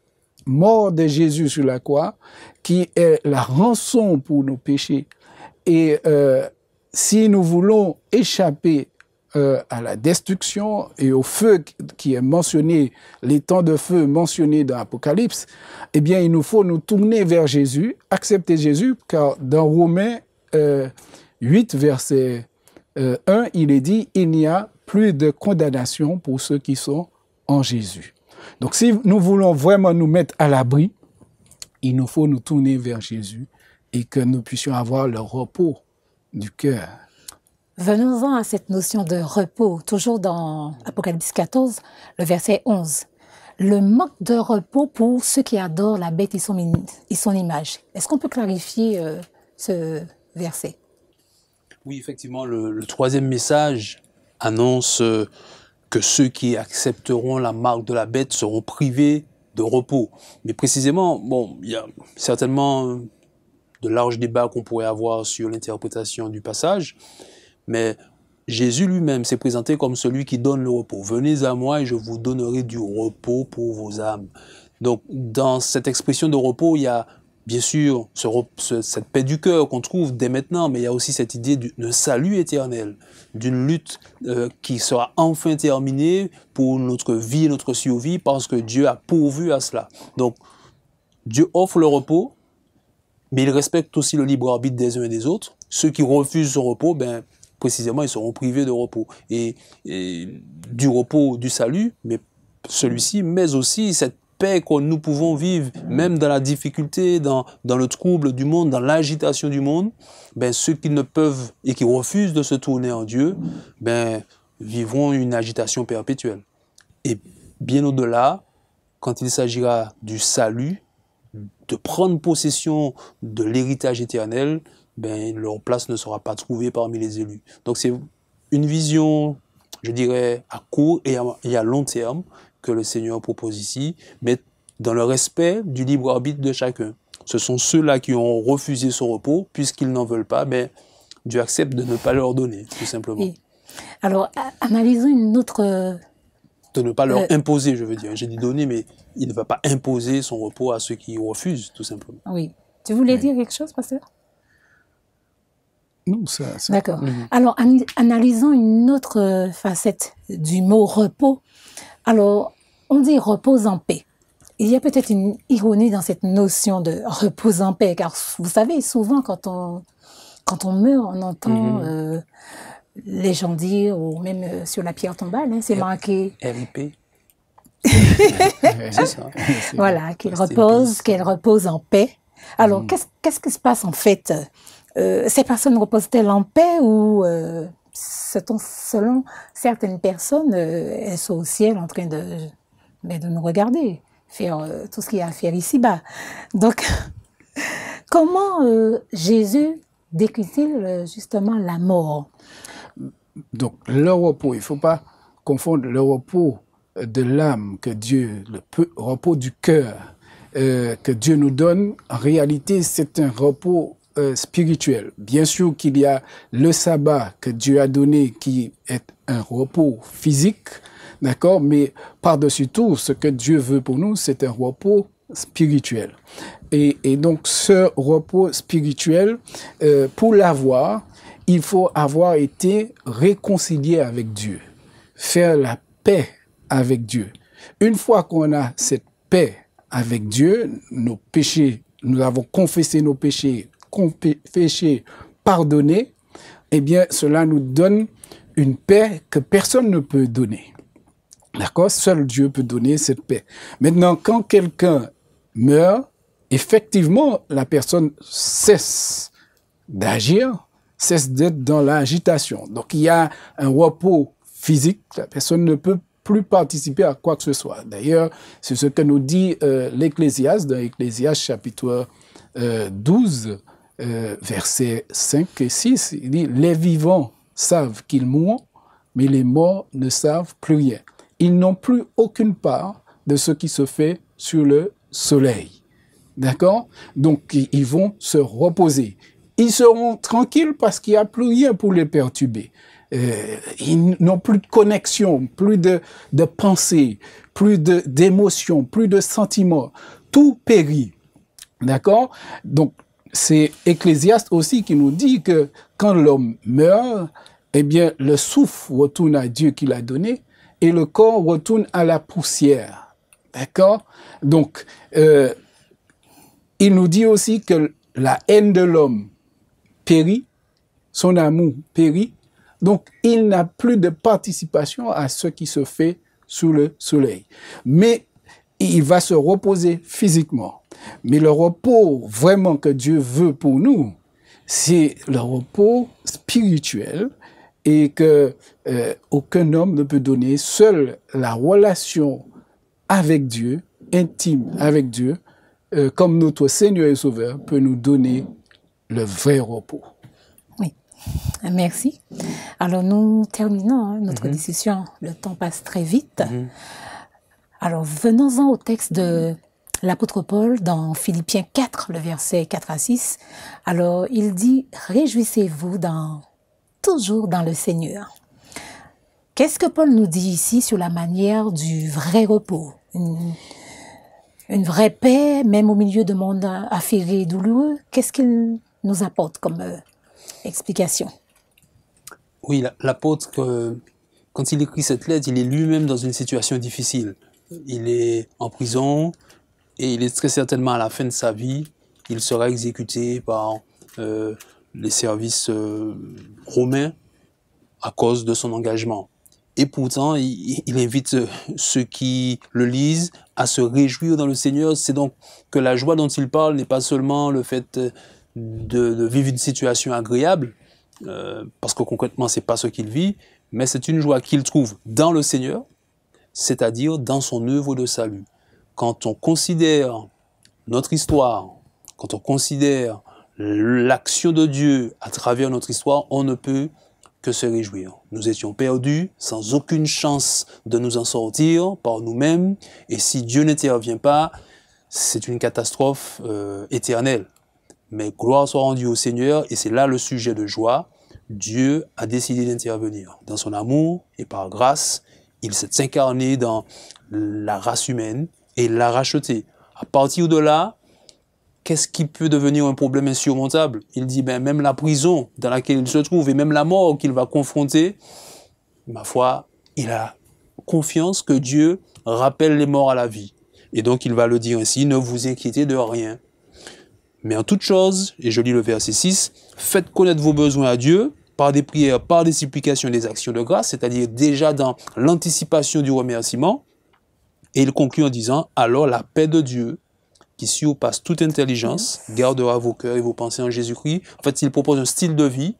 mort de Jésus sur la croix, qui est la rançon pour nos péchés. Et si nous voulons échapper à la destruction et au feu qui est mentionné, les temps de feu mentionnés dans l'Apocalypse, eh bien, il nous faut nous tourner vers Jésus, accepter Jésus, car dans Romains 8, verset 1, il est dit « Il n'y a plus de condamnation pour ceux qui sont en Jésus ». Donc, si nous voulons vraiment nous mettre à l'abri, il nous faut nous tourner vers Jésus et que nous puissions avoir le repos du cœur. Venons-en à cette notion de repos, toujours dans Apocalypse 14, le verset 11. Le manque de repos pour ceux qui adorent la bête et son image. Est-ce qu'on peut clarifier ce verset? Oui, effectivement, le troisième message annonce que ceux qui accepteront la marque de la bête seront privés de repos. Mais précisément, bon, il y a certainement de larges débats qu'on pourrait avoir sur l'interprétation du passage, mais Jésus lui-même s'est présenté comme celui qui donne le repos. « Venez à moi et je vous donnerai du repos pour vos âmes. » Donc, dans cette expression de repos, il y a bien sûr cette paix du cœur qu'on trouve dès maintenant, mais il y a aussi cette idée d'un salut éternel, d'une lutte qui sera enfin terminée pour notre vie et notre survie, parce que Dieu a pourvu à cela. Donc, Dieu offre le repos, mais il respecte aussi le libre arbitre des uns et des autres. Ceux qui refusent ce repos, ben, précisément, ils seront privés de repos. Et du repos du salut, mais celui-ci, mais aussi cette paix que nous pouvons vivre, même dans la difficulté, dans le trouble du monde, dans l'agitation du monde, ben, ceux qui ne peuvent et qui refusent de se tourner en Dieu, ben, vivront une agitation perpétuelle. Et bien au-delà, quand il s'agira du salut, de prendre possession de l'héritage éternel, ben, leur place ne sera pas trouvée parmi les élus. Donc c'est une vision, je dirais, à court et à long terme que le Seigneur propose ici, mais dans le respect du libre arbitre de chacun. Ce sont ceux-là qui ont refusé ce repos, puisqu'ils n'en veulent pas, ben, Dieu accepte de ne pas leur donner, tout simplement. Oui. Alors, analysons une autre De ne pas leur imposer, je veux dire. J'ai dit donner, mais il ne va pas imposer son repos à ceux qui refusent, tout simplement. Oui. Tu voulais dire quelque chose, pasteur? Non, ça... D'accord. Alors, analysons une autre facette du mot repos. Alors, on dit repose en paix. Il y a peut-être une ironie dans cette notion de repose en paix, car vous savez, souvent quand on meurt, on entend les gens dire, ou même sur la pierre tombale, hein, c'est marqué... RIP. C'est ça. Voilà, qu'elle repose en paix. Alors, qu'est-ce qui se passe en fait? Ces personnes reposent-elles en paix ou, selon certaines personnes, elles sont au ciel en train de nous regarder, faire tout ce qu'il y a à faire ici-bas? Donc, comment Jésus décrit-il justement la mort? Donc, le repos, il ne faut pas confondre le repos de l'âme que Dieu, le repos du cœur que Dieu nous donne. En réalité, c'est un repos spirituel. Bien sûr qu'il y a le sabbat que Dieu a donné qui est un repos physique, d'accord, mais par-dessus tout, ce que Dieu veut pour nous, c'est un repos spirituel. Et donc, ce repos spirituel, pour l'avoir, il faut avoir été réconcilié avec Dieu, faire la paix avec Dieu. Une fois qu'on a cette paix avec Dieu, nos péchés, nous avons confessé nos péchés, pardonnés, eh bien, cela nous donne une paix que personne ne peut donner. D'accord? Seul Dieu peut donner cette paix. Maintenant, quand quelqu'un meurt, effectivement, la personne cesse d'agir, cesse d'être dans l'agitation. Donc, il y a un repos physique, la personne ne peut plus participer à quoi que ce soit. D'ailleurs, c'est ce que nous dit l'Ecclésiaste, dans l'Ecclésiaste chapitre 12, versets 5 et 6, il dit « Les vivants savent qu'ils mourent, mais les morts ne savent plus rien. Ils n'ont plus aucune part de ce qui se fait sur le soleil. » D'accord? Donc, ils vont se reposer. Ils seront tranquilles parce qu'il n'y a plus rien pour les perturber. Ils n'ont plus de connexion, plus de pensée, plus d'émotion, plus de sentiments. Tout périt. D'accord? Donc, c'est Ecclésiaste aussi qui nous dit que quand l'homme meurt, eh bien, le souffle retourne à Dieu qui l'a donné et le corps retourne à la poussière. D'accord? Donc, il nous dit aussi que la haine de l'homme périt, son amour périt, donc il n'a plus de participation à ce qui se fait sous le soleil. Mais il va se reposer physiquement. Mais le repos vraiment que Dieu veut pour nous, c'est le repos spirituel et que aucun homme ne peut donner. Seule la relation avec Dieu, intime avec Dieu, comme notre Seigneur et Sauveur, peut nous donner le vrai repos. Oui, merci. Alors nous terminons notre discussion. Le temps passe très vite. Alors venons-en au texte de l'apôtre Paul dans Philippiens 4, le verset 4 à 6. Alors il dit « Réjouissez-vous toujours dans le Seigneur ». Qu'est-ce que Paul nous dit ici sur la manière du vrai repos? Une vraie paix, même au milieu de monde affairé et douloureux? Qu'est-ce qu'il nous apporte comme explication? Oui, l'apôtre, quand il écrit cette lettre, il est lui-même dans une situation difficile. Il est en prison et il est très certainement à la fin de sa vie, il sera exécuté par les services romains à cause de son engagement. Et pourtant, il invite ceux qui le lisent à se réjouir dans le Seigneur. C'est donc que la joie dont il parle n'est pas seulement le fait de vivre une situation agréable, parce que concrètement, c'est pas ce qu'il vit, mais c'est une joie qu'il trouve dans le Seigneur, c'est-à-dire dans son œuvre de salut. Quand on considère notre histoire, quand on considère l'action de Dieu à travers notre histoire, on ne peut que se réjouir. Nous étions perdus, sans aucune chance de nous en sortir par nous-mêmes, et si Dieu n'intervient pas, c'est une catastrophe éternelle. Mais gloire soit rendue au Seigneur, et c'est là le sujet de joie. Dieu a décidé d'intervenir. Dans son amour et par grâce, Il s'est incarné dans la race humaine et il l'a racheté. À partir de là, qu'est-ce qui peut devenir un problème insurmontable? Il dit, ben, même la prison dans laquelle il se trouve et même la mort qu'il va confronter, ma foi, il a confiance que Dieu rappelle les morts à la vie. Et donc, il va le dire ainsi, ne vous inquiétez de rien. Mais en toute chose, et je lis le verset 6, faites connaître vos besoins à Dieu par des prières, par des supplications, des actions de grâce, c'est-à-dire déjà dans l'anticipation du remerciement. Et il conclut en disant, alors la paix de Dieu, qui surpasse toute intelligence, gardera vos cœurs et vos pensées en Jésus-Christ. En fait, il propose un style de vie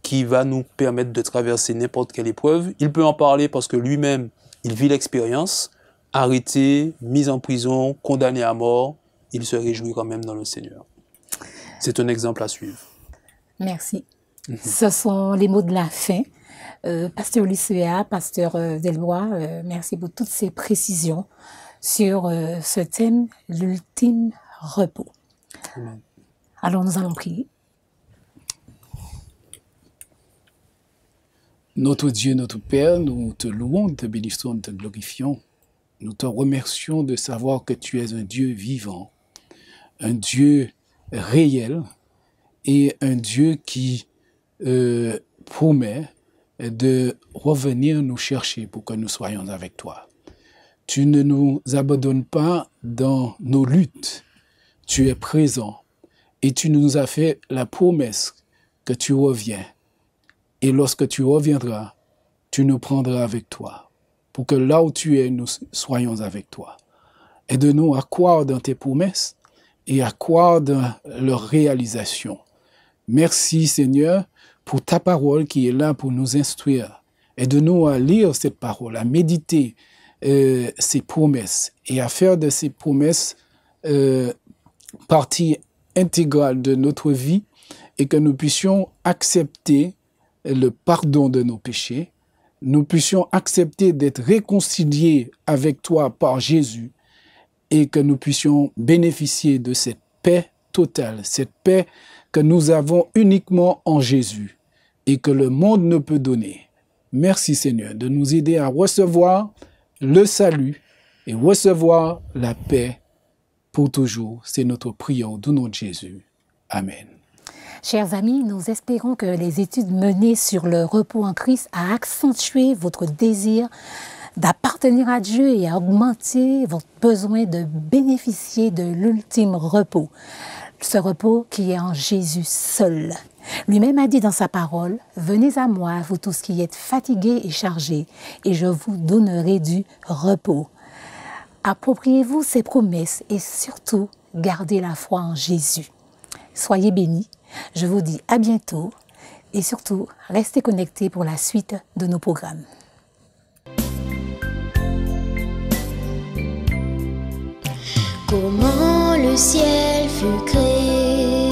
qui va nous permettre de traverser n'importe quelle épreuve. Il peut en parler parce que lui-même, il vit l'expérience. Arrêté, mis en prison, condamné à mort, il se réjouit quand même dans le Seigneur. C'est un exemple à suivre. Merci. Ce sont les mots de la fin. Pasteur Lycéa, Pasteur Delbois, merci pour toutes ces précisions sur ce thème, l'ultime repos. Amen. Alors nous allons prier. Notre Dieu, notre Père, nous te louons, nous te bénissons, nous te glorifions. Nous te remercions de savoir que tu es un Dieu vivant, un Dieu réel et un Dieu qui promet de revenir nous chercher pour que nous soyons avec toi. Tu ne nous abandonnes pas dans nos luttes. Tu es présent et tu nous as fait la promesse que tu reviens. Et lorsque tu reviendras, tu nous prendras avec toi pour que là où tu es, nous soyons avec toi. Aide-nous à croire dans tes promesses et à croire dans leur réalisation. Merci Seigneur pour ta parole qui est là pour nous instruire. Aide-nous à lire cette parole, à méditer ces promesses et à faire de ces promesses partie intégrale de notre vie et que nous puissions accepter le pardon de nos péchés, nous puissions accepter d'être réconciliés avec toi par Jésus et que nous puissions bénéficier de cette paix totale, cette paix que nous avons uniquement en Jésus et que le monde ne peut donner. Merci Seigneur de nous aider à recevoir le salut et recevoir la paix pour toujours. C'est notre prière au nom de Jésus. Amen. Chers amis, nous espérons que les études menées sur le repos en Christ a accentué votre désir d'appartenir à Dieu et a augmenté votre besoin de bénéficier de l'ultime repos. Ce repos qui est en Jésus seul. Lui-même a dit dans sa parole, « Venez à moi, vous tous qui êtes fatigués et chargés, et je vous donnerai du repos. » Appropriez-vous ces promesses et surtout, gardez la foi en Jésus. Soyez bénis. Je vous dis à bientôt et surtout, restez connectés pour la suite de nos programmes. Comment le ciel fut créé,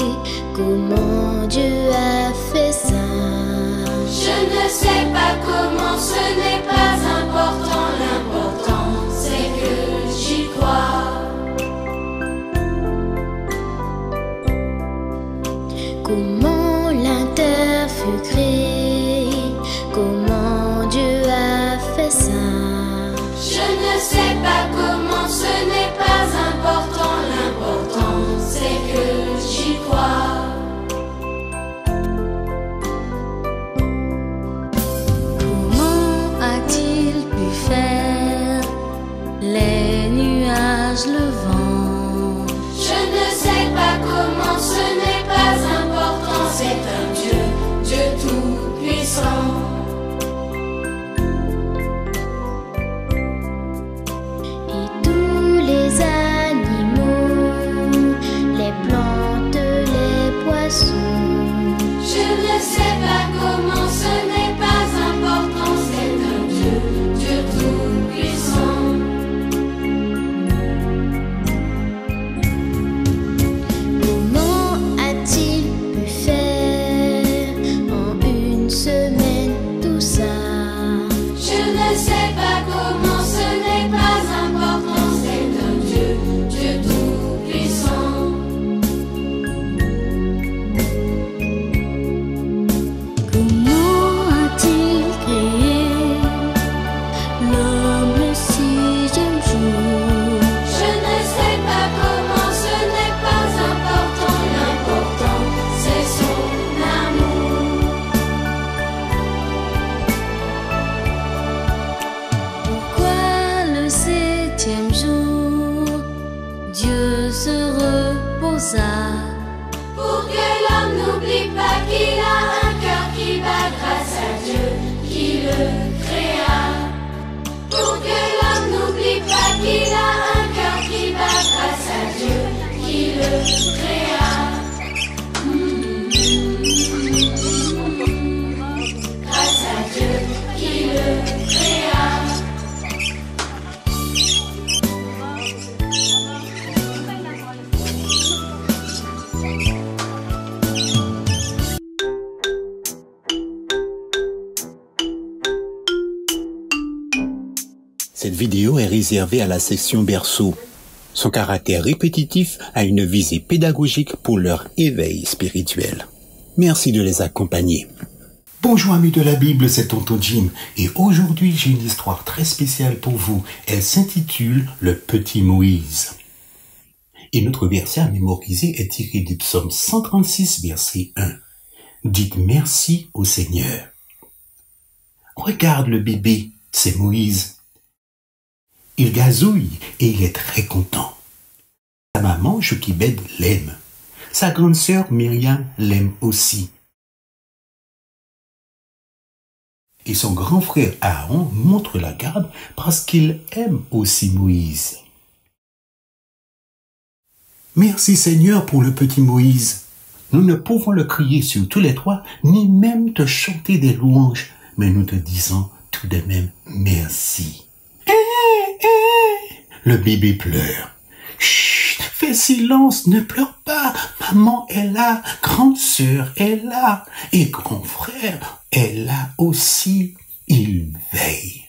comment Dieu a fait ça. Je ne sais pas comment, ce n'est pas important, l'important c'est que j'y crois. Comment l'inter fut créé, comment Dieu a fait ça. Je ne sais pas comment, ce n'est pas important, l'important c'est que j'y crois. Comment a-t-il pu faire les nuages, le vent? Je ne sais pas comment, ce n'est pas important, c'est un Dieu, Dieu tout-puissant. Les animaux, les plantes, les créa. Pour que l'homme n'oublie pas qu'il a un cœur qui bat grâce à Dieu qui le créa. Grâce à Dieu qui le créa. Cette vidéo est réservée à la section berceau. Son caractère répétitif a une visée pédagogique pour leur éveil spirituel. Merci de les accompagner. Bonjour amis de la Bible, c'est Tonton Jim et aujourd'hui j'ai une histoire très spéciale pour vous. Elle s'intitule Le Petit Moïse. Et notre verset à mémoriser est tiré du psaume 136, verset 1. Dites merci au Seigneur. Regarde le bébé, c'est Moïse. Il gazouille et il est très content. Sa maman, Jochebed, l'aime. Sa grande sœur, Myriam, l'aime aussi. Et son grand frère Aaron montre la garde parce qu'il aime aussi Moïse. Merci Seigneur pour le petit Moïse. Nous ne pouvons le crier sur tous les toits, ni même te chanter des louanges, mais nous te disons tout de même merci. Le bébé pleure. Chut, fais silence, ne pleure pas. Maman est là, grande sœur est là, et grand frère est là aussi. Il veille.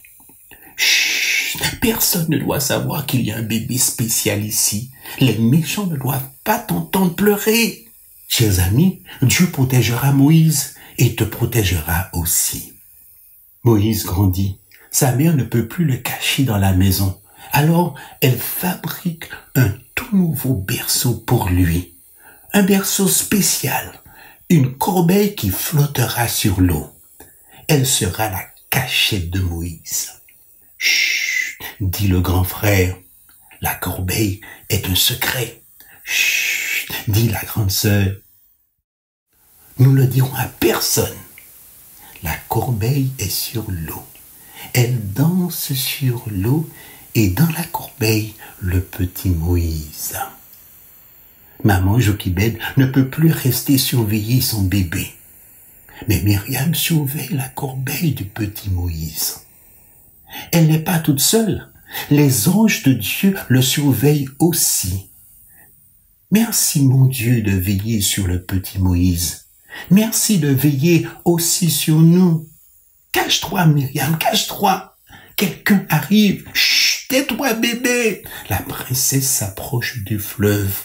Chut, personne ne doit savoir qu'il y a un bébé spécial ici. Les méchants ne doivent pas t'entendre pleurer. Chers amis, Dieu protégera Moïse et te protégera aussi. Moïse grandit. Sa mère ne peut plus le cacher dans la maison. Alors, elle fabrique un tout nouveau berceau pour lui. Un berceau spécial, une corbeille qui flottera sur l'eau. Elle sera la cachette de Moïse. Chut, dit le grand frère, la corbeille est un secret. Chut, dit la grande sœur. Nous ne le dirons à personne. La corbeille est sur l'eau. Elle danse sur l'eau et dans la corbeille, le petit Moïse. Maman Jochebed ne peut plus rester surveiller son bébé. Mais Myriam surveille la corbeille du petit Moïse. Elle n'est pas toute seule. Les anges de Dieu le surveillent aussi. Merci mon Dieu de veiller sur le petit Moïse. Merci de veiller aussi sur nous. Cache-toi Myriam, cache-toi. Quelqu'un arrive. Chut, tais-toi bébé. La princesse s'approche du fleuve.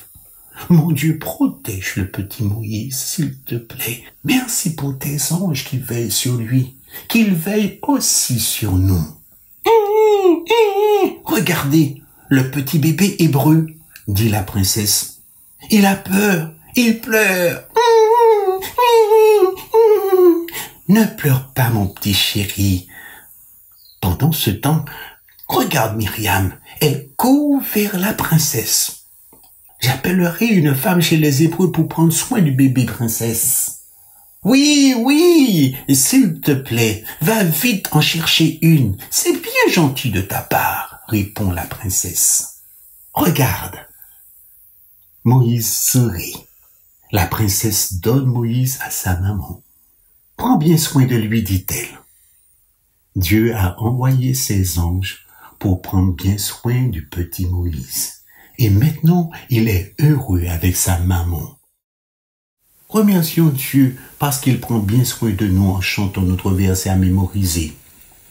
Mon Dieu, protège le petit Moïse, s'il te plaît. Merci pour tes anges qui veillent sur lui, qu'ils veillent aussi sur nous. Regardez, le petit bébé hébreu, dit la princesse. Il a peur, il pleure. Ne pleure pas, mon petit chéri. Pendant ce temps, regarde Myriam, elle court vers la princesse. J'appellerai une femme chez les Hébreux pour prendre soin du bébé princesse. Oui, s'il te plaît, va vite en chercher une. C'est bien gentil de ta part, répond la princesse. Regarde. Moïse sourit. La princesse donne Moïse à sa maman. Prends bien soin de lui, dit-elle. Dieu a envoyé ses anges pour prendre bien soin du petit Moïse. Et maintenant, il est heureux avec sa maman. Remercions Dieu parce qu'il prend bien soin de nous en chantant notre verset à mémoriser.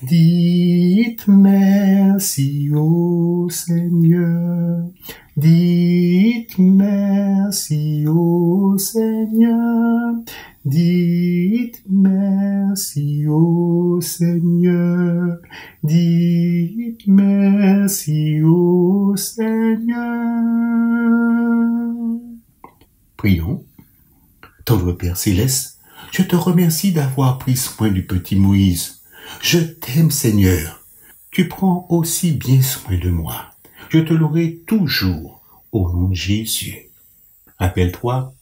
Dites merci au Seigneur, dites merci au Seigneur, dites merci au Seigneur, dites merci au Seigneur. Prions. Tendre Père Céleste, je te remercie d'avoir pris soin du petit Moïse. Je t'aime, Seigneur. Tu prends aussi bien soin de moi. Je te louerai toujours au nom de Jésus. Rappelle-toi,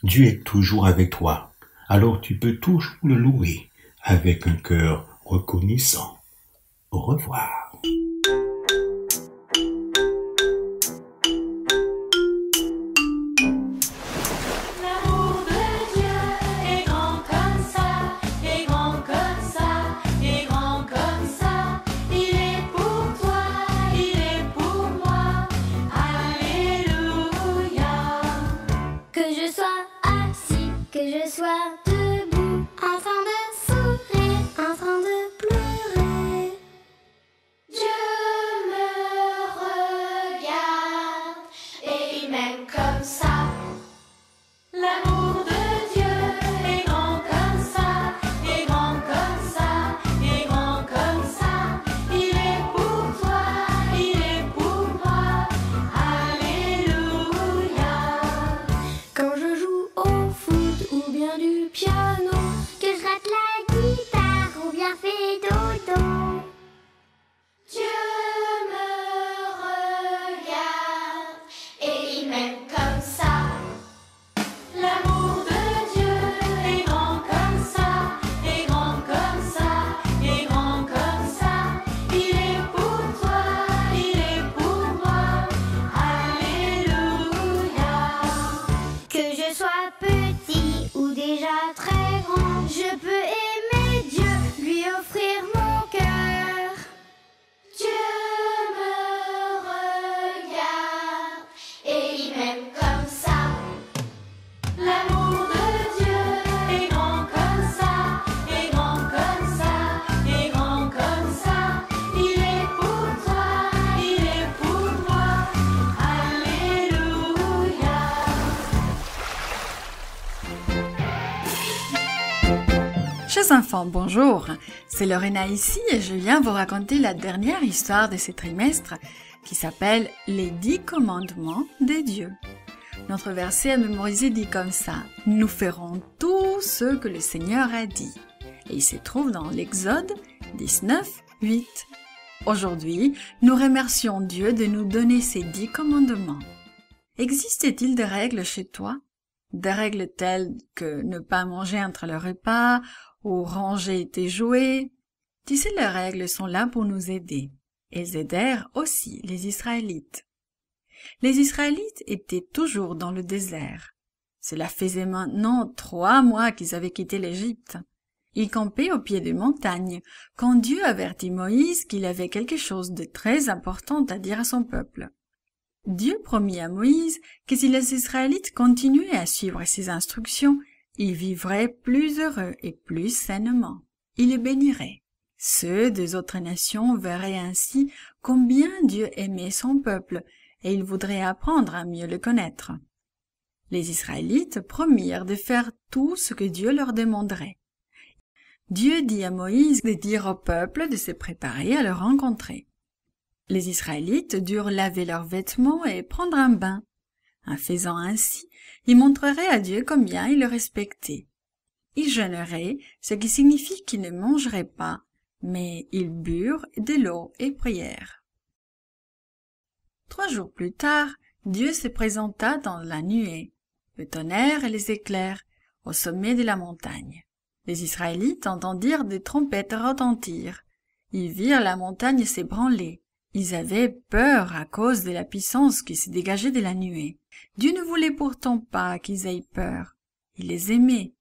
Dieu est toujours avec toi. Alors tu peux toujours le louer avec un cœur reconnaissant. Au revoir. Debout, en train de sourire, en train de pleurer. Dieu me regarde et il m'aime comme ça. L'amour de Dieu est grand comme ça, est grand comme ça, est grand comme ça. Il est pour toi, il est pour moi. Alléluia. Quand je joue au foot ou bien du piano, que je rate la guitare ou bien fais dodo, Dieu me regarde et il m'aime comme ça. L'amour de Dieu est grand comme ça, est grand comme ça, est grand comme ça. Il est pour toi, il est pour moi. Alléluia. Que je sois petit ou déjà très grand, je peux aimer Dieu, lui offrir mon cœur. Dieu me regarde et il m'aime comme ça. L'amour de Dieu est grand comme ça, est grand comme ça, est grand comme ça. Il est pour toi, il est pour moi. Alléluia. Chers enfants, bonjour, c'est Lorena ici et je viens vous raconter la dernière histoire de ce trimestre qui s'appelle Les 10 commandements de Dieu. Notre verset à mémoriser dit comme ça: nous ferons tout ce que le Seigneur a dit. Et il se trouve dans l'Exode 19, 8. Aujourd'hui, nous remercions Dieu de nous donner ces 10 commandements. Existe-t-il des règles chez toi? Des règles telles que ne pas manger entre les repas ou ranger tes jouets? Tu sais, les règles sont là pour nous aider. Elles aidèrent aussi les Israélites. Les Israélites étaient toujours dans le désert. Cela faisait maintenant 3 mois qu'ils avaient quitté l'Égypte. Ils campaient au pied des montagnes quand Dieu avertit Moïse qu'il avait quelque chose de très important à dire à son peuple. Dieu promit à Moïse que si les Israélites continuaient à suivre ses instructions, ils vivraient plus heureux et plus sainement. Il les bénirait. Ceux des autres nations verraient ainsi combien Dieu aimait son peuple et ils voudraient apprendre à mieux le connaître. Les Israélites promirent de faire tout ce que Dieu leur demanderait. Dieu dit à Moïse de dire au peuple de se préparer à le rencontrer. Les Israélites durent laver leurs vêtements et prendre un bain. En faisant ainsi, ils montreraient à Dieu combien ils le respectaient. Ils jeûneraient, ce qui signifie qu'ils ne mangeraient pas, mais ils burent de l'eau et prièrent. 3 jours plus tard, Dieu se présenta dans la nuée, le tonnerre et les éclairs, au sommet de la montagne. Les Israélites entendirent des trompettes retentir. Ils virent la montagne s'ébranler. Ils avaient peur à cause de la puissance qui se dégageait de la nuée. Dieu ne voulait pourtant pas qu'ils aient peur. Il les aimait.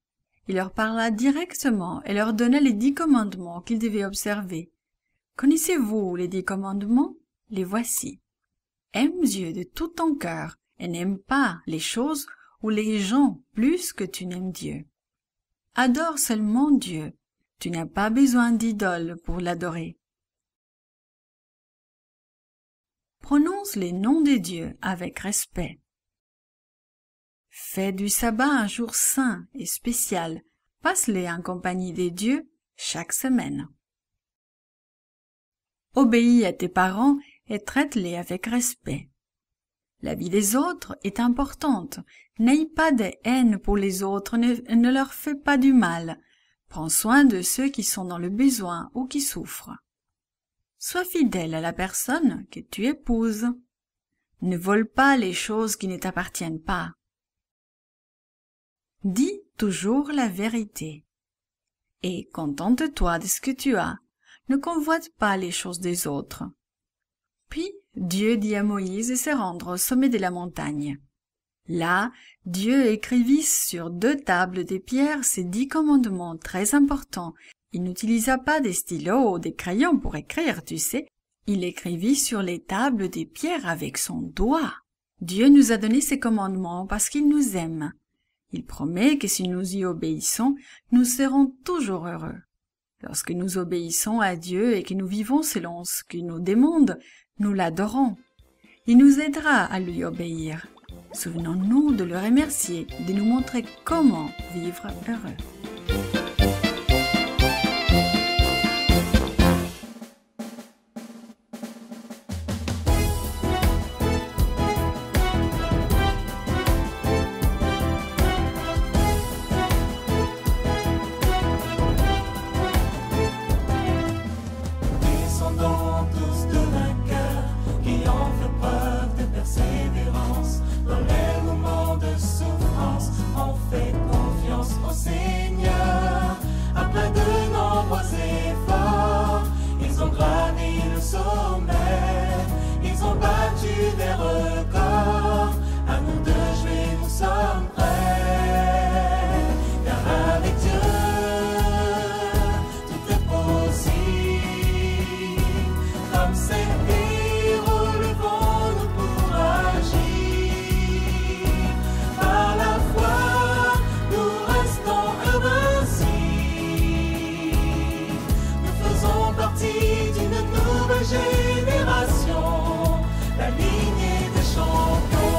Il leur parla directement et leur donna les 10 commandements qu'ils devaient observer. Connaissez-vous les 10 commandements? Les voici. Aime Dieu de tout ton cœur et n'aime pas les choses ou les gens plus que tu n'aimes Dieu. Adore seulement Dieu. Tu n'as pas besoin d'idole pour l'adorer. Prononce les noms de Dieu avec respect. Fais du sabbat un jour saint et spécial. Passe-les en compagnie des dieux chaque semaine. Obéis à tes parents et traite-les avec respect. La vie des autres est importante. N'aie pas de haine pour les autres, ne leur fais pas du mal. Prends soin de ceux qui sont dans le besoin ou qui souffrent. Sois fidèle à la personne que tu épouses. Ne vole pas les choses qui ne t'appartiennent pas. Dis toujours la vérité. et contente-toi de ce que tu as. Ne convoite pas les choses des autres. » Puis Dieu dit à Moïse de se rendre au sommet de la montagne. Là, Dieu écrivit sur 2 tables de pierre ces 10 commandements très importants. Il n'utilisa pas des stylos ou des crayons pour écrire, tu sais. Il écrivit sur les tables de pierre avec son doigt. Dieu nous a donné ces commandements parce qu'il nous aime. Il promet que si nous y obéissons, nous serons toujours heureux. Lorsque nous obéissons à Dieu et que nous vivons selon ce qu'il nous demande, nous l'adorons. Il nous aidera à lui obéir. Souvenons-nous de le remercier, de nous montrer comment vivre heureux. Descendons tous de vainqueurs qui ont fait preuve de persévérance. Dans les moments de souffrance, on fait confiance au Seigneur. Après de nombreux efforts, ils ont gravi le sommet. Ils ont battu des records. À nous de jouer, nous sommes prêts. Car avec Dieu, tout est possible. Comme ces héros, levons-nous pour agir. Par la foi, nous restons invincibles. Nous faisons partie d'une nouvelle génération, la lignée des champions.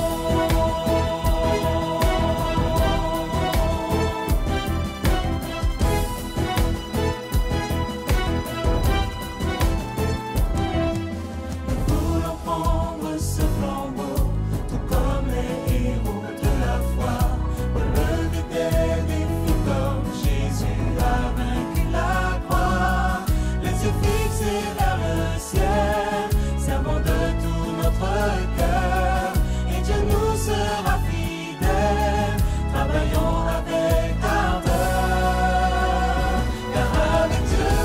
Nous voulons prendre ce flambeau, tout comme les héros de la foi, relever des défis comme Jésus a vaincu la croix. Les yeux fixés vers le ciel, servant de tout notre cœur, et Dieu nous sera fidèle. Travaillons avec ardeur, car avec Dieu,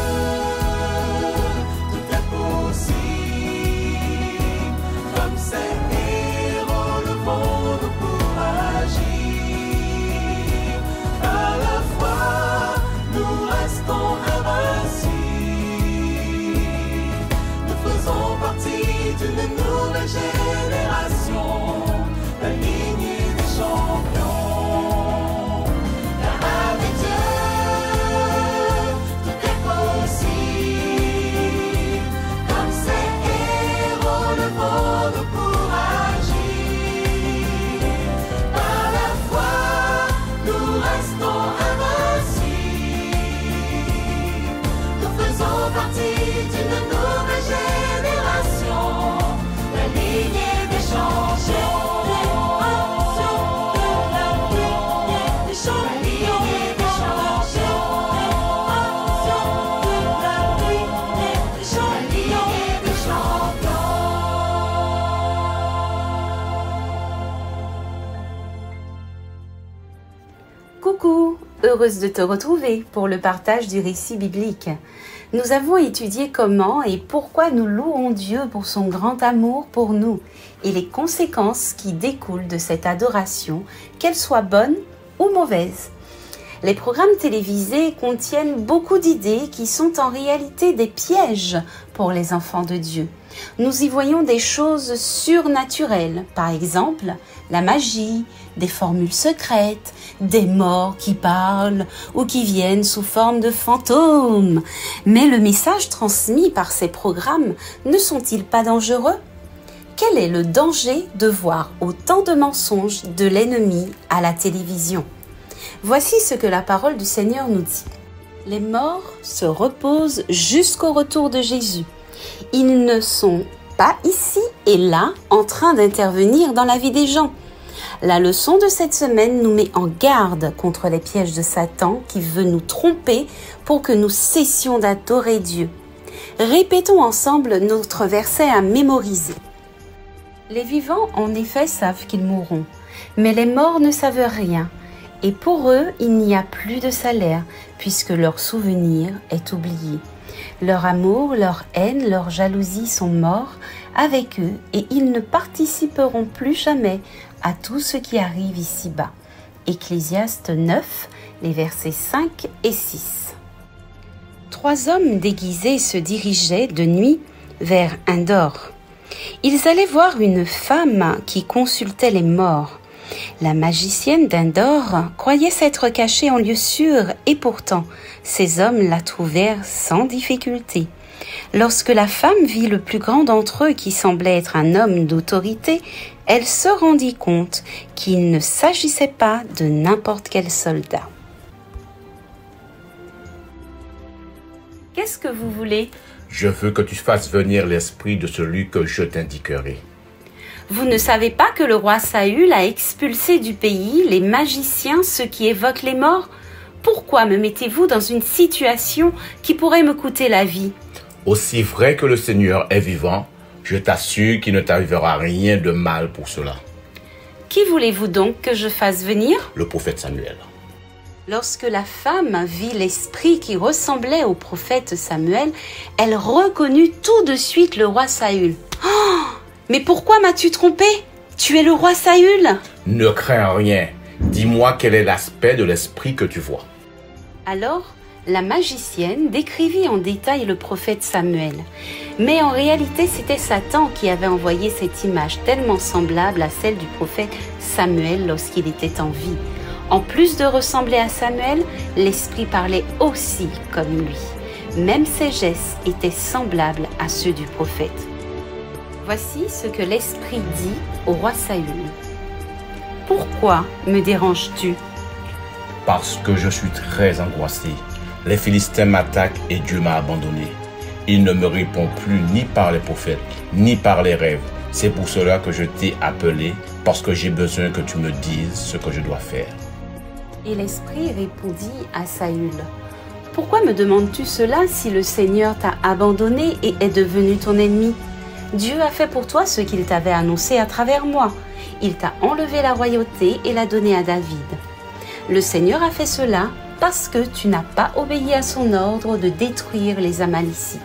tout est possible. Comme ces héros, levons-nous pour agir. Par la foi, nous restons invincibles. Nous faisons partie d'une nouvelle génération, la lignée des champions. Car avec Dieu, tout est possible. Comme ces héros, levons-nous pour agir. Par la foi, nous restons invincibles. Nous faisons partie d'une nouvelle génération, la lignée des champions. Coucou, heureuse de te retrouver pour le partage du récit biblique. Nous avons étudié comment et pourquoi nous louons Dieu pour son grand amour pour nous et les conséquences qui découlent de cette adoration, qu'elle soit bonne ou mauvaise. Les programmes télévisés contiennent beaucoup d'idées qui sont en réalité des pièges pour les enfants de Dieu. Nous y voyons des choses surnaturelles, par exemple la magie, des formules secrètes, des morts qui parlent ou qui viennent sous forme de fantômes. Mais le message transmis par ces programmes ne sont-ils pas dangereux? Quel est le danger de voir autant de mensonges de l'ennemi à la télévision? Voici ce que la parole du Seigneur nous dit. Les morts se reposent jusqu'au retour de Jésus. Ils ne sont pas ici et là en train d'intervenir dans la vie des gens. La leçon de cette semaine nous met en garde contre les pièges de Satan qui veut nous tromper pour que nous cessions d'adorer Dieu. Répétons ensemble notre verset à mémoriser. Les vivants, en effet, savent qu'ils mourront, mais les morts ne savent rien. Et pour eux, il n'y a plus de salaire, puisque leur souvenir est oublié. Leur amour, leur haine, leur jalousie sont morts avec eux et ils ne participeront plus jamais à tout ce qui arrive ici-bas. Ecclésiaste 9, les versets 5 et 6. 3 hommes déguisés se dirigeaient de nuit vers Endor. Ils allaient voir une femme qui consultait les morts. La magicienne d'Endor croyait s'être cachée en lieu sûr et pourtant, ces hommes la trouvèrent sans difficulté. Lorsque la femme vit le plus grand d'entre eux qui semblait être un homme d'autorité, elle se rendit compte qu'il ne s'agissait pas de n'importe quel soldat. Qu'est-ce que vous voulez ? Je veux que tu fasses venir l'esprit de celui que je t'indiquerai. Vous ne savez pas que le roi Saül a expulsé du pays les magiciens, ceux qui évoquent les morts ? Pourquoi me mettez-vous dans une situation qui pourrait me coûter la vie ? Aussi vrai que le Seigneur est vivant, je t'assure qu'il ne t'arrivera rien de mal pour cela. Qui voulez-vous donc que je fasse venir ? Le prophète Samuel. Lorsque la femme vit l'esprit qui ressemblait au prophète Samuel, elle reconnut tout de suite le roi Saül. Oh ! Mais pourquoi m'as-tu trompé ? Tu es le roi Saül ? Ne crains rien. Dis-moi quel est l'aspect de l'esprit que tu vois. Alors, la magicienne décrivit en détail le prophète Samuel. Mais en réalité, c'était Satan qui avait envoyé cette image tellement semblable à celle du prophète Samuel lorsqu'il était en vie. En plus de ressembler à Samuel, l'esprit parlait aussi comme lui. Même ses gestes étaient semblables à ceux du prophète. Voici ce que l'esprit dit au roi Saül. « Pourquoi me déranges-tu » ? Parce que je suis très angoissé. Les Philistins m'attaquent et Dieu m'a abandonné. Il ne me répond plus ni par les prophètes, ni par les rêves. C'est pour cela que je t'ai appelé, parce que j'ai besoin que tu me dises ce que je dois faire. Et l'esprit répondit à Saül. « Pourquoi me demandes-tu cela si le Seigneur t'a abandonné et est devenu ton ennemi ? Dieu a fait pour toi ce qu'il t'avait annoncé à travers moi. Il t'a enlevé la royauté et l'a donnée à David. Le Seigneur a fait cela parce que tu n'as pas obéi à son ordre de détruire les Amalicites.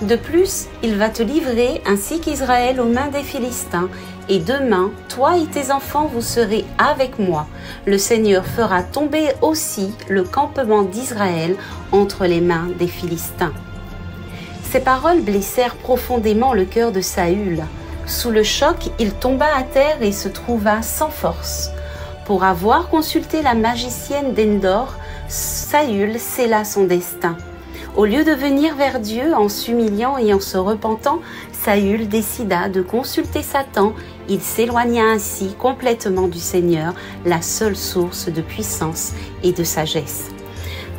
De plus, il va te livrer ainsi qu'Israël aux mains des Philistins. Et demain, toi et tes enfants, vous serez avec moi. Le Seigneur fera tomber aussi le campement d'Israël entre les mains des Philistins. » Ces paroles blessèrent profondément le cœur de Saül. Sous le choc, il tomba à terre et se trouva sans force. Pour avoir consulté la magicienne d'Endor, Saül scella son destin. Au lieu de venir vers Dieu en s'humiliant et en se repentant, Saül décida de consulter Satan. Il s'éloigna ainsi complètement du Seigneur, la seule source de puissance et de sagesse.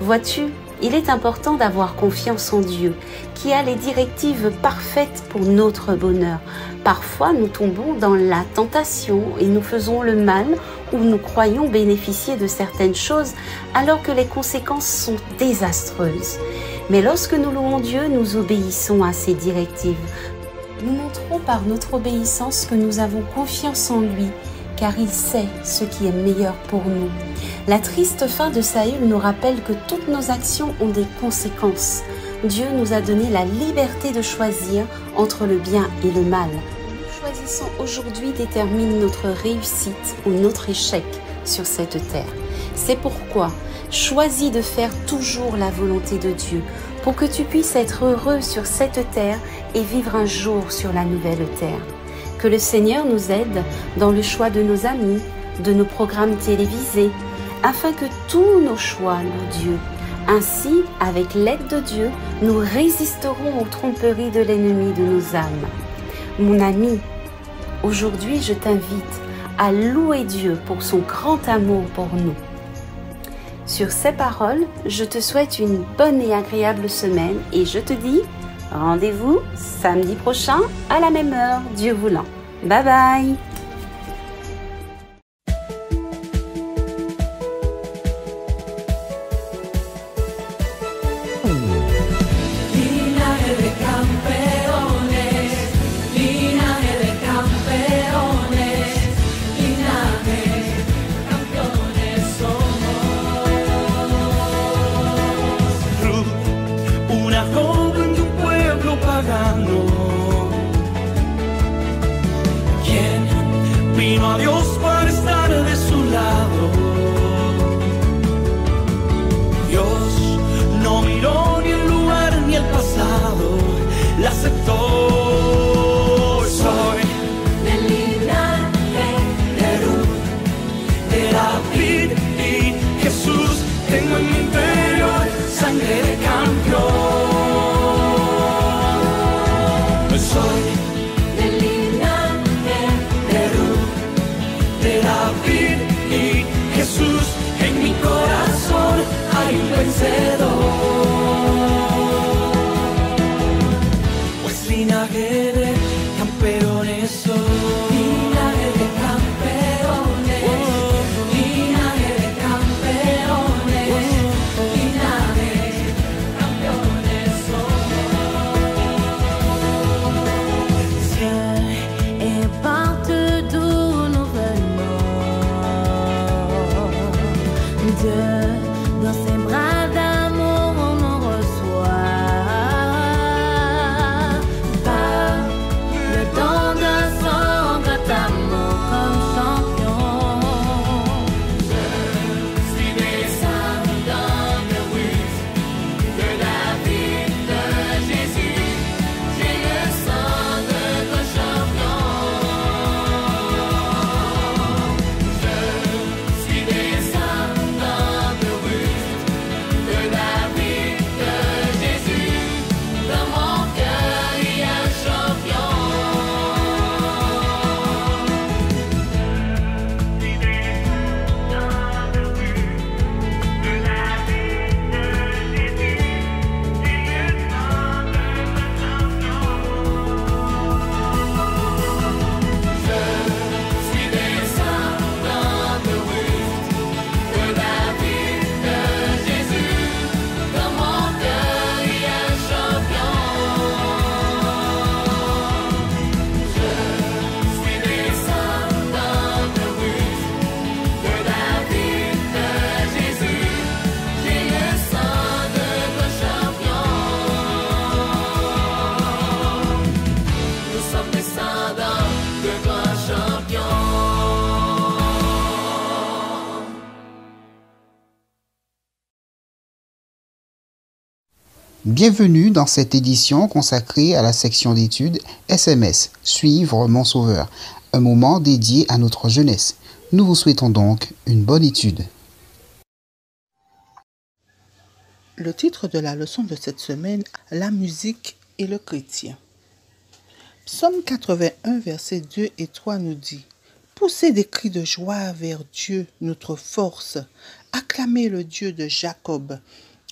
Vois-tu, il est important d'avoir confiance en Dieu, qui a les directives parfaites pour notre bonheur. Parfois, nous tombons dans la tentation et nous faisons le mal ou nous croyons bénéficier de certaines choses alors que les conséquences sont désastreuses. Mais lorsque nous louons Dieu, nous obéissons à ses directives. Nous montrons par notre obéissance que nous avons confiance en lui, car il sait ce qui est meilleur pour nous. La triste fin de Saül nous rappelle que toutes nos actions ont des conséquences. Dieu nous a donné la liberté de choisir entre le bien et le mal. Nous choisissons aujourd'hui détermine notre réussite ou notre échec sur cette terre. C'est pourquoi choisis de faire toujours la volonté de Dieu pour que tu puisses être heureux sur cette terre et vivre un jour sur la nouvelle terre. Que le Seigneur nous aide dans le choix de nos amis, de nos programmes télévisés, afin que tous nos choix louent Dieu. Ainsi, avec l'aide de Dieu, nous résisterons aux tromperies de l'ennemi de nos âmes. Mon ami, aujourd'hui je t'invite à louer Dieu pour son grand amour pour nous. Sur ces paroles, je te souhaite une bonne et agréable semaine et je te dis rendez-vous samedi prochain à la même heure, Dieu voulant. Bye bye! Campeones, linaje, campeones. Dieu, dans ses bras d'amour, on nous reçoit. Par le don de son grand amour comme champion. Je suis descendant de Ruth, de David, de Jésus. J'ai le sang de nos champions. Je suis descendant de Ruth, de David, de Jésus. Dans mon cœur, il y a un champion. Je suis descendant de Ruth, de David, de Jésus. Dans mon cœur, il y a un champion. Je suis descendant de Ruth, de David, de Jésus. J'ai le sang de nos champions. Nous sommes descendants de grands champions. Bienvenue dans cette édition consacrée à la section d'études SMS, Suivre mon Sauveur, un moment dédié à notre jeunesse. Nous vous souhaitons donc une bonne étude. Le titre de la leçon de cette semaine, la musique et le chrétien. Psaume 81, versets 2 et 3 nous dit: poussez des cris de joie vers Dieu, notre force. Acclamez le Dieu de Jacob.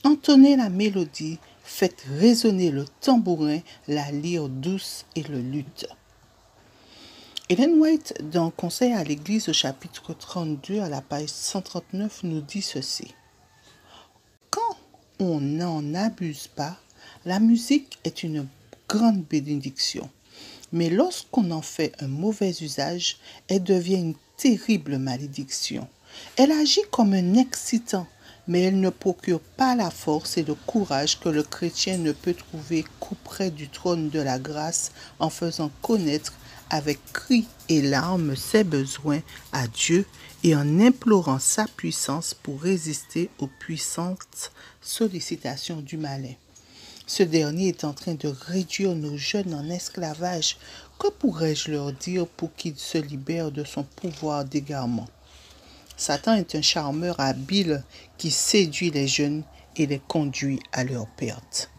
Entonnez la mélodie, faites résonner le tambourin, la lyre douce et le luth. Ellen White, dans Conseil à l'Église au chapitre 32 à la page 139, nous dit ceci: quand on n'en abuse pas, la musique est une grande bénédiction. Mais lorsqu'on en fait un mauvais usage, elle devient une terrible malédiction. Elle agit comme un excitant, mais elle ne procure pas la force et le courage que le chrétien ne peut trouver qu'auprès du trône de la grâce en faisant connaître avec cris et larmes ses besoins à Dieu et en implorant sa puissance pour résister aux puissantes sollicitations du malin. Ce dernier est en train de réduire nos jeunes en esclavage. Que pourrais-je leur dire pour qu'ils se libèrent de son pouvoir d'égarement? Satan est un charmeur habile qui séduit les jeunes et les conduit à leur perte.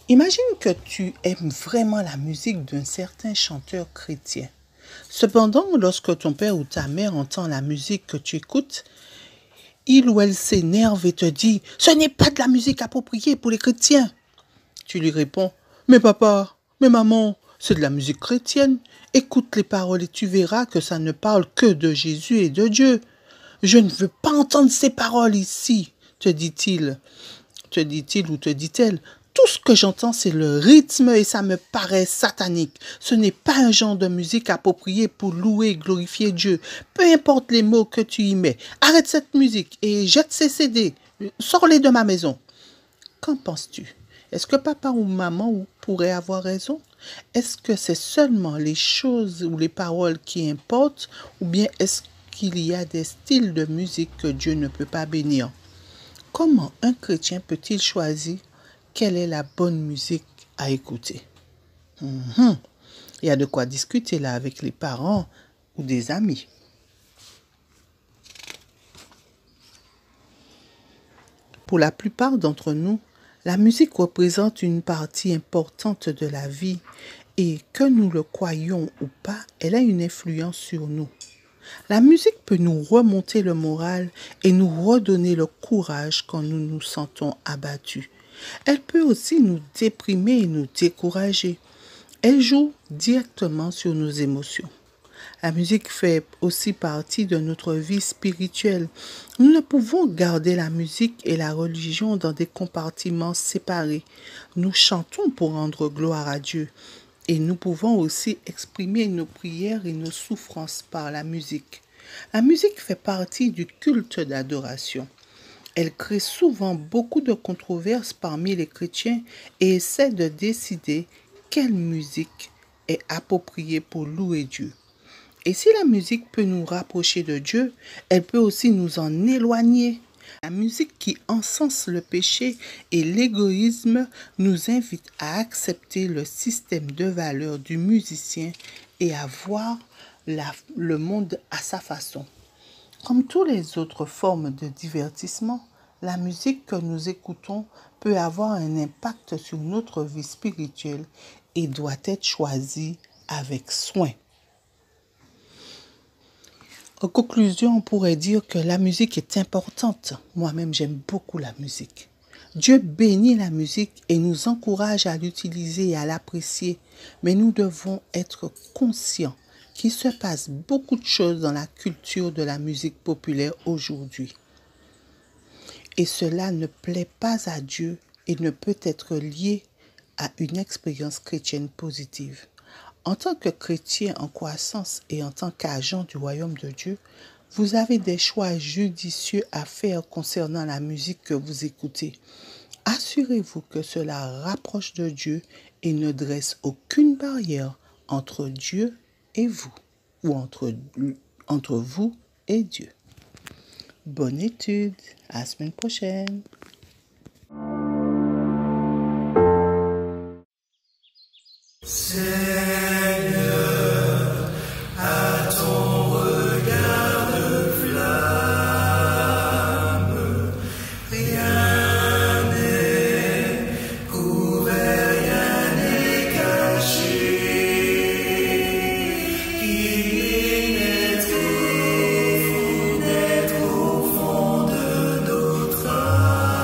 Imagine que tu aimes vraiment la musique d'un certain chanteur chrétien. Cependant, lorsque ton père ou ta mère entend la musique que tu écoutes, il ou elle s'énerve et te dit « Ce n'est pas de la musique appropriée pour les chrétiens ». Tu lui réponds « Mais papa, mais maman, c'est de la musique chrétienne. Écoute les paroles et tu verras que ça ne parle que de Jésus et de Dieu. Je ne veux pas entendre ces paroles ici, te dit-il. Te dit-il ou te dit-elle. Tout ce que j'entends, c'est le rythme et ça me paraît satanique. Ce n'est pas un genre de musique approprié pour louer et glorifier Dieu. Peu importe les mots que tu y mets. Arrête cette musique et jette ces CD. Sors-les de ma maison. Qu'en penses-tu? Est-ce que papa ou maman pourrait avoir raison? Est-ce que c'est seulement les choses ou les paroles qui importent? Ou bien est-ce qu'il y a des styles de musique que Dieu ne peut pas bénir? Comment un chrétien peut-il choisir quelle est la bonne musique à écouter? Il y a de quoi discuter là avec les parents ou des amis. Pour la plupart d'entre nous, la musique représente une partie importante de la vie et que nous le croyions ou pas, elle a une influence sur nous. La musique peut nous remonter le moral et nous redonner le courage quand nous nous sentons abattus. Elle peut aussi nous déprimer et nous décourager. Elle joue directement sur nos émotions. La musique fait aussi partie de notre vie spirituelle. Nous ne pouvons garder la musique et la religion dans des compartiments séparés. Nous chantons pour rendre gloire à Dieu. Et nous pouvons aussi exprimer nos prières et nos souffrances par la musique. La musique fait partie du culte d'adoration. Elle crée souvent beaucoup de controverses parmi les chrétiens et essaie de décider quelle musique est appropriée pour louer Dieu. Et si la musique peut nous rapprocher de Dieu, elle peut aussi nous en éloigner. La musique qui encense le péché et l'égoïsme nous invite à accepter le système de valeurs du musicien et à voir le monde à sa façon. Comme toutes les autres formes de divertissement, la musique que nous écoutons peut avoir un impact sur notre vie spirituelle et doit être choisie avec soin. En conclusion, on pourrait dire que la musique est importante. Moi-même, j'aime beaucoup la musique. Dieu bénit la musique et nous encourage à l'utiliser et à l'apprécier. Mais nous devons être conscients qu'il se passe beaucoup de choses dans la culture de la musique populaire aujourd'hui. Et cela ne plaît pas à Dieu et ne peut être lié à une expérience chrétienne positive. En tant que chrétien en croissance et en tant qu'agent du royaume de Dieu, vous avez des choix judicieux à faire concernant la musique que vous écoutez. Assurez-vous que cela rapproche de Dieu et ne dresse aucune barrière entre Dieu et vous, ou entre vous et Dieu. Bonne étude, à la semaine prochaine. Seigneur, à ton regard de flamme, rien n'est couvert, rien n'est caché. Il est au fond de notre âme.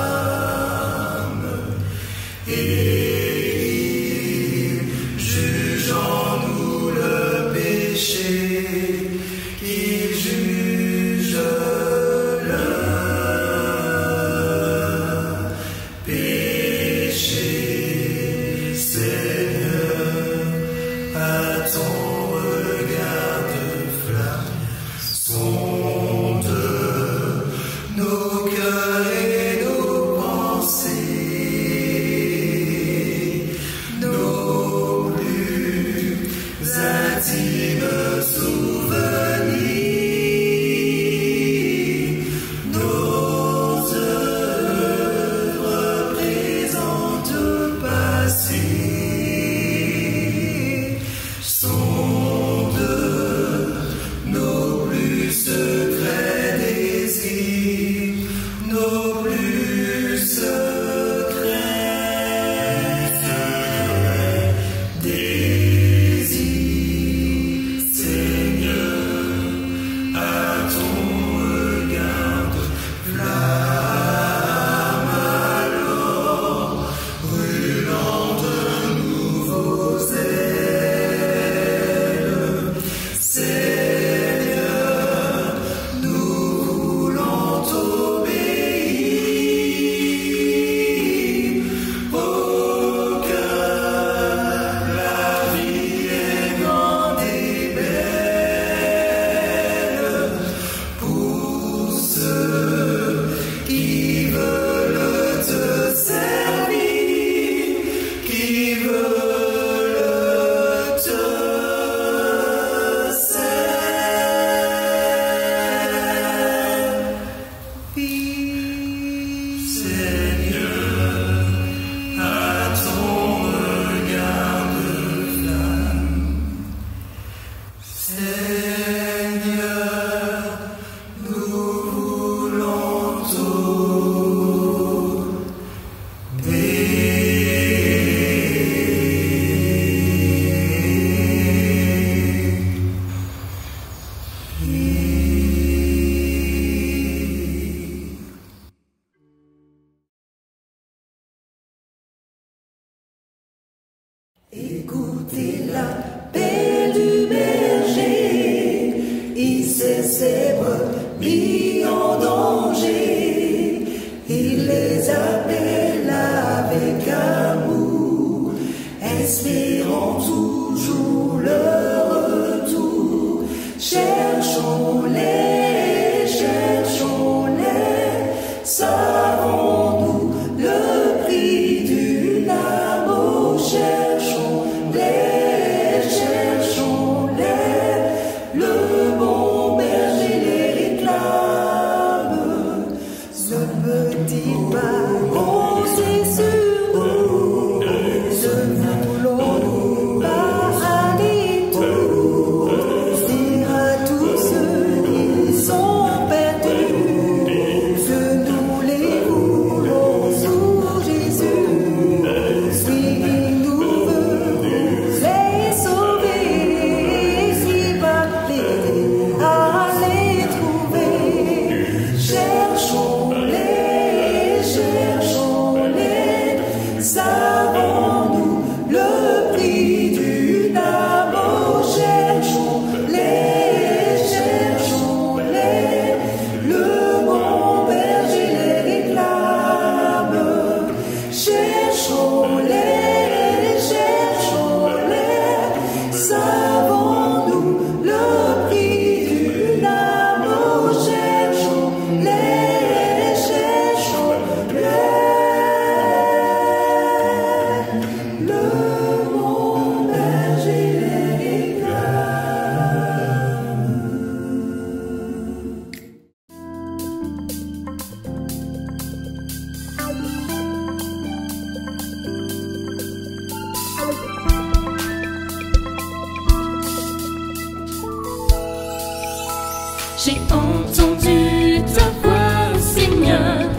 J'ai entendu ta voix, Seigneur,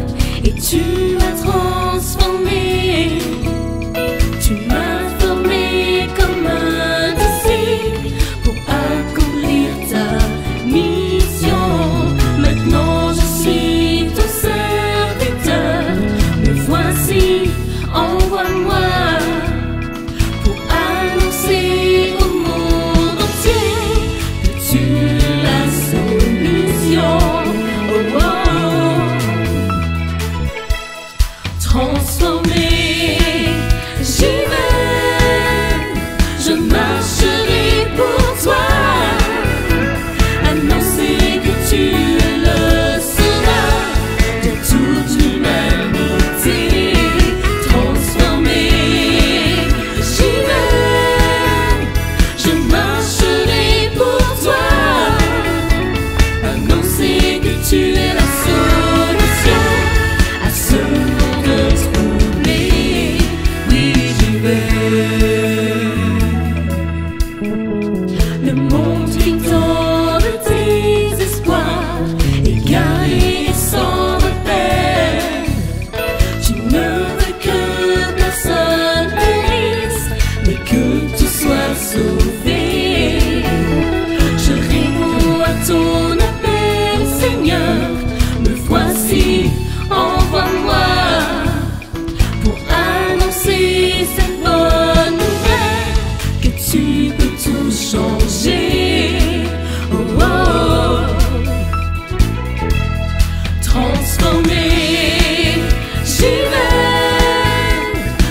et tu m'as transformé. Tu m'as formé comme un disciple pour accomplir ta mission. Maintenant je suis ton serviteur. Me voici, envoie-moi pour annoncer au monde entier que tu es la solution. Oh, oh. Transformé, j'y vais, je marcherai pour toi. Annoncer que tu es le sauveur de toute l'humanité. Transformé, j'y vais, je marcherai pour toi. Annoncer que tu es la solution à ce monde troublé. Oui, j'y vais. Le monde vit dans le désespoir, égaré et sans repère. Tu ne veux que personne périsse, mais que tout soit sauvé. Je réponds à ton appel, Seigneur. Me voici, envoie-moi pour annoncer cette bonne nouvelle que tu peux tout changer. Oh, oh. Transformé, j'y vais,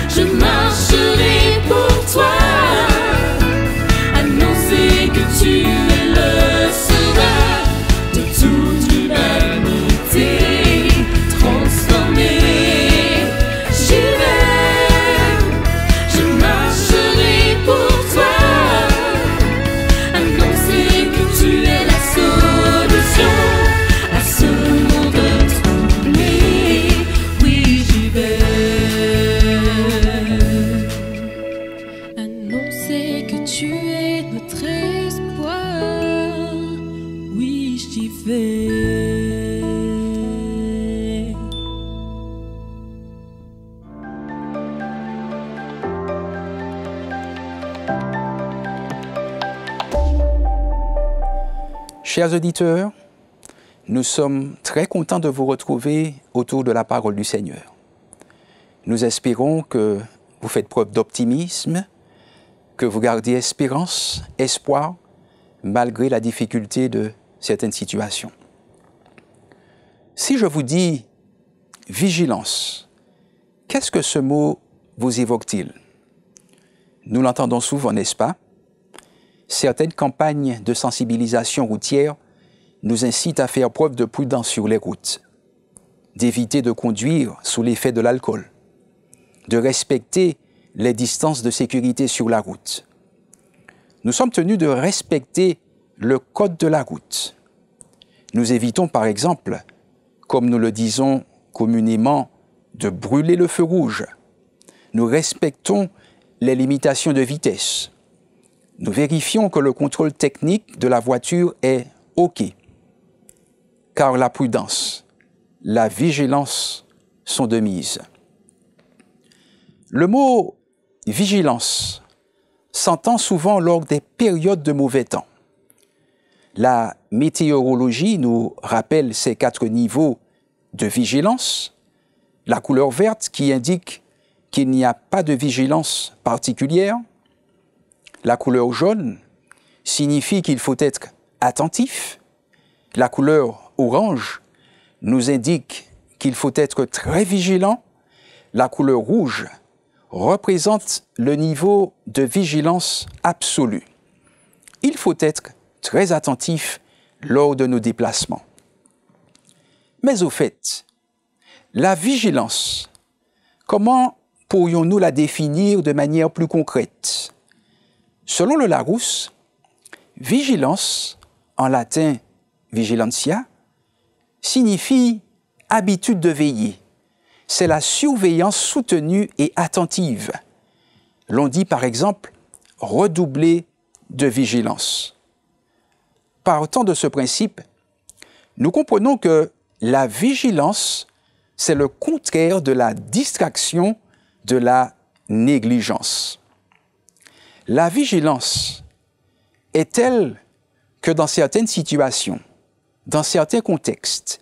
je marcherai pour toi. Annoncer que tu es le sauveur de toute l'humanité. Transformé, j'y vais, je marcherai pour toi. Annoncer que tu es la solution à ce monde troublé. Oui, j'y vais. Annoncer que tu es notre espoir. Oui, j'y vais. Chers auditeurs, nous sommes très contents de vous retrouver autour de la parole du Seigneur. Nous espérons que vous faites preuve d'optimisme, que vous gardez espérance, espoir, malgré la difficulté de certaines situations. Si je vous dis vigilance, qu'est-ce que ce mot vous évoque-t-il? Nous l'entendons souvent, n'est-ce pas? Certaines campagnes de sensibilisation routière nous incitent à faire preuve de prudence sur les routes, d'éviter de conduire sous l'effet de l'alcool, de respecter les distances de sécurité sur la route. Nous sommes tenus de respecter le code de la route. Nous évitons par exemple, comme nous le disons communément de brûler le feu rouge. Nous respectons les limitations de vitesse. Nous vérifions que le contrôle technique de la voiture est OK. Car la prudence, la vigilance sont de mise. Le mot « vigilance » s'entend souvent lors des périodes de mauvais temps. La météorologie nous rappelle ces 4 niveaux de vigilance. La couleur verte qui indique qu'il n'y a pas de vigilance particulière. La couleur jaune signifie qu'il faut être attentif. La couleur orange nous indique qu'il faut être très vigilant. La couleur rouge représente le niveau de vigilance absolue. Il faut être très attentif lors de nos déplacements. Mais au fait, la vigilance, comment pourrions-nous la définir de manière plus concrète? Selon le Larousse, vigilance, en latin vigilantia, signifie habitude de veiller. C'est la surveillance soutenue et attentive. L'on dit par exemple redoubler de vigilance. Partant de ce principe, nous comprenons que la vigilance, c'est le contraire de la distraction, de la négligence. La vigilance est telle que dans certaines situations, dans certains contextes,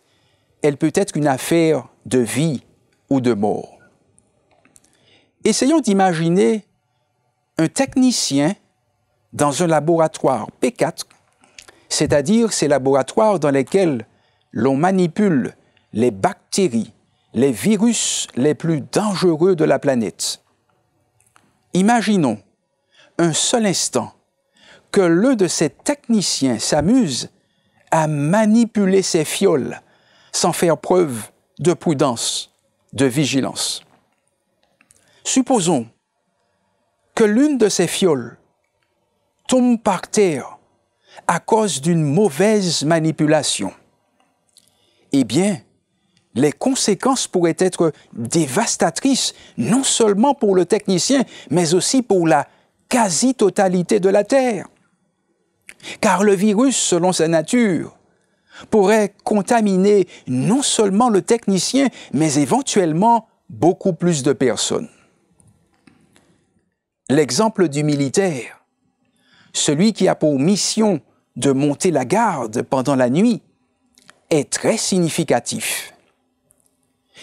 elle peut être une affaire de vie ou de mort. Essayons d'imaginer un technicien dans un laboratoire P4, c'est-à-dire ces laboratoires dans lesquels l'on manipule les bactéries, les virus les plus dangereux de la planète. Imaginons un seul instant que l'un de ces techniciens s'amuse à manipuler ces fioles sans faire preuve de prudence, de vigilance. Supposons que l'une de ces fioles tombe par terre à cause d'une mauvaise manipulation. Eh bien, les conséquences pourraient être dévastatrices, non seulement pour le technicien, mais aussi pour la quasi-totalité de la Terre. Car le virus, selon sa nature, pourrait contaminer non seulement le technicien, mais éventuellement beaucoup plus de personnes. L'exemple du militaire, celui qui a pour mission de monter la garde pendant la nuit, est très significatif.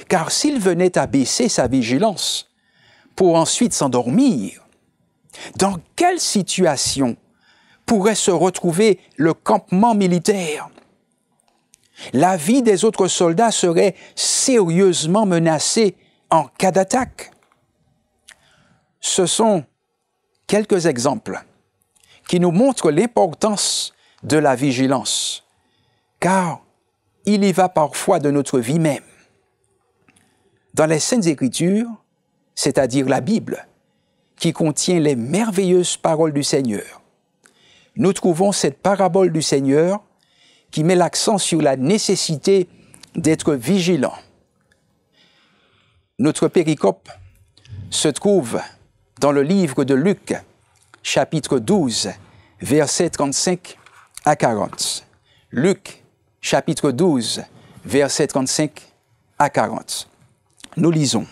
Car s'il venait à baisser sa vigilance pour ensuite s'endormir, dans quelle situation pourrait se retrouver le campement militaire? La vie des autres soldats serait sérieusement menacée en cas d'attaque. Ce sont quelques exemples qui nous montrent l'importance de la vigilance, car il y va parfois de notre vie même. Dans les Saintes Écritures, c'est-à-dire la Bible, qui contient les merveilleuses paroles du Seigneur, nous trouvons cette parabole du Seigneur qui met l'accent sur la nécessité d'être vigilant. Notre péricope se trouve dans le livre de Luc, chapitre 12, versets 35 à 40. Luc, chapitre 12, versets 35 à 40. Nous lisons.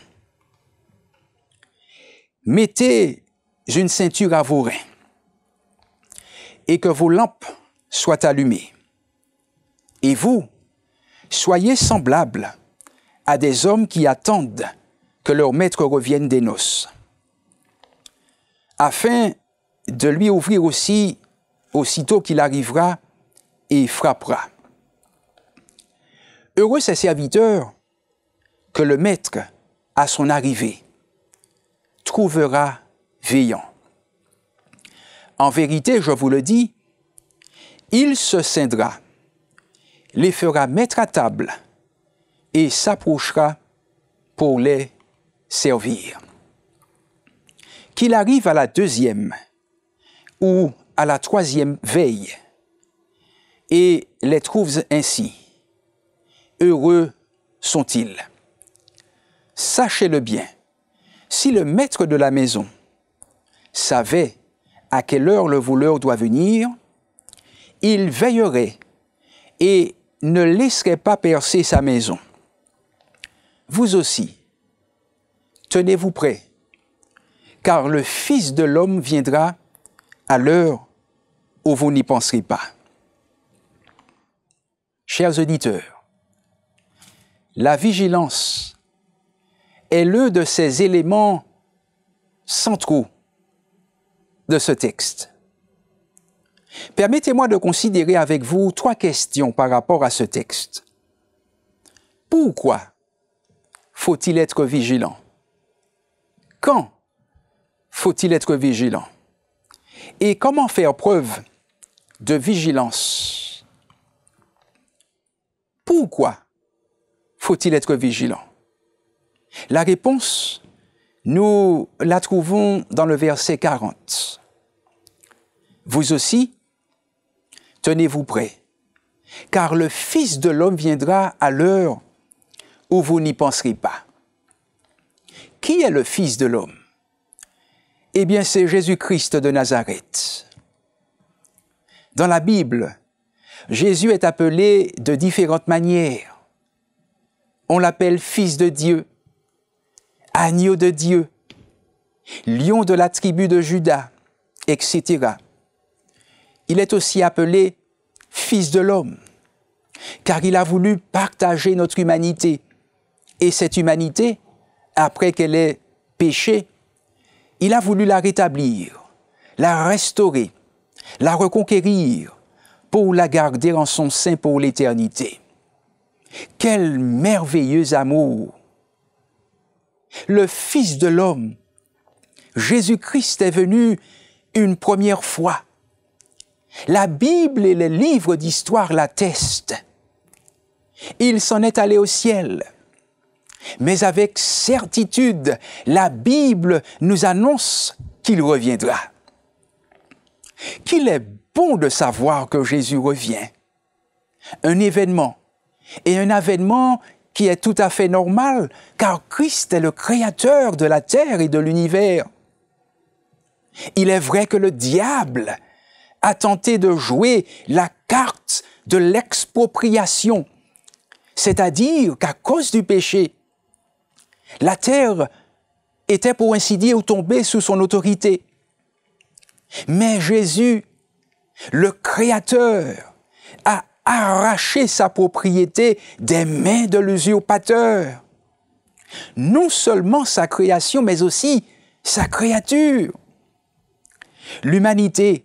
« Mettez une ceinture à vos reins et que vos lampes soient allumées. Et vous, soyez semblables à des hommes qui attendent que leur maître revienne des noces, afin de lui ouvrir aussi aussitôt qu'il arrivera et frappera. Heureux ces serviteurs que le maître, à son arrivée, trouvera veillant. En vérité, je vous le dis, il se scindra, les fera mettre à table et s'approchera pour les servir. Qu'il arrive à la 2e ou à la 3e veille et les trouve ainsi. Heureux sont-ils. Sachez-le bien, si le maître de la maison savait à quelle heure le voleur doit venir, il veillerait et ne laisserait pas percer sa maison. Vous aussi, tenez-vous prêts, car le Fils de l'homme viendra à l'heure où vous n'y penserez pas. Chers auditeurs, la vigilance est l'un de ces éléments centraux de ce texte. Permettez-moi de considérer avec vous 3 questions par rapport à ce texte. Pourquoi faut-il être vigilant? Quand faut-il être vigilant? Et comment faire preuve de vigilance? Pourquoi faut-il être vigilant? La réponse, nous la trouvons dans le verset 40. Vous aussi, tenez-vous prêts, car le Fils de l'homme viendra à l'heure où vous n'y penserez pas. Qui est le Fils de l'homme? Eh bien, c'est Jésus-Christ de Nazareth. Dans la Bible, Jésus est appelé de différentes manières. On l'appelle Fils de Dieu, Agneau de Dieu, Lion de la tribu de Juda, etc. Il est aussi appelé Fils de l'homme, car il a voulu partager notre humanité. Et cette humanité, après qu'elle ait péché, il a voulu la rétablir, la restaurer, la reconquérir pour la garder en son sein pour l'éternité. Quel merveilleux amour! Le Fils de l'homme, Jésus-Christ est venu une première fois. La Bible et les livres d'histoire l'attestent. Il s'en est allé au ciel. Mais avec certitude, la Bible nous annonce qu'il reviendra. Qu'il est bon de savoir que Jésus revient. Un événement, et un avènement qui est tout à fait normal, car Christ est le créateur de la terre et de l'univers. Il est vrai que le diable a tenté de jouer la carte de l'expropriation, c'est-à-dire qu'à cause du péché, la terre était pour ainsi dire tombée sous son autorité. Mais Jésus, le Créateur, a arraché sa propriété des mains de l'usurpateur. Non seulement sa création, mais aussi sa créature. L'humanité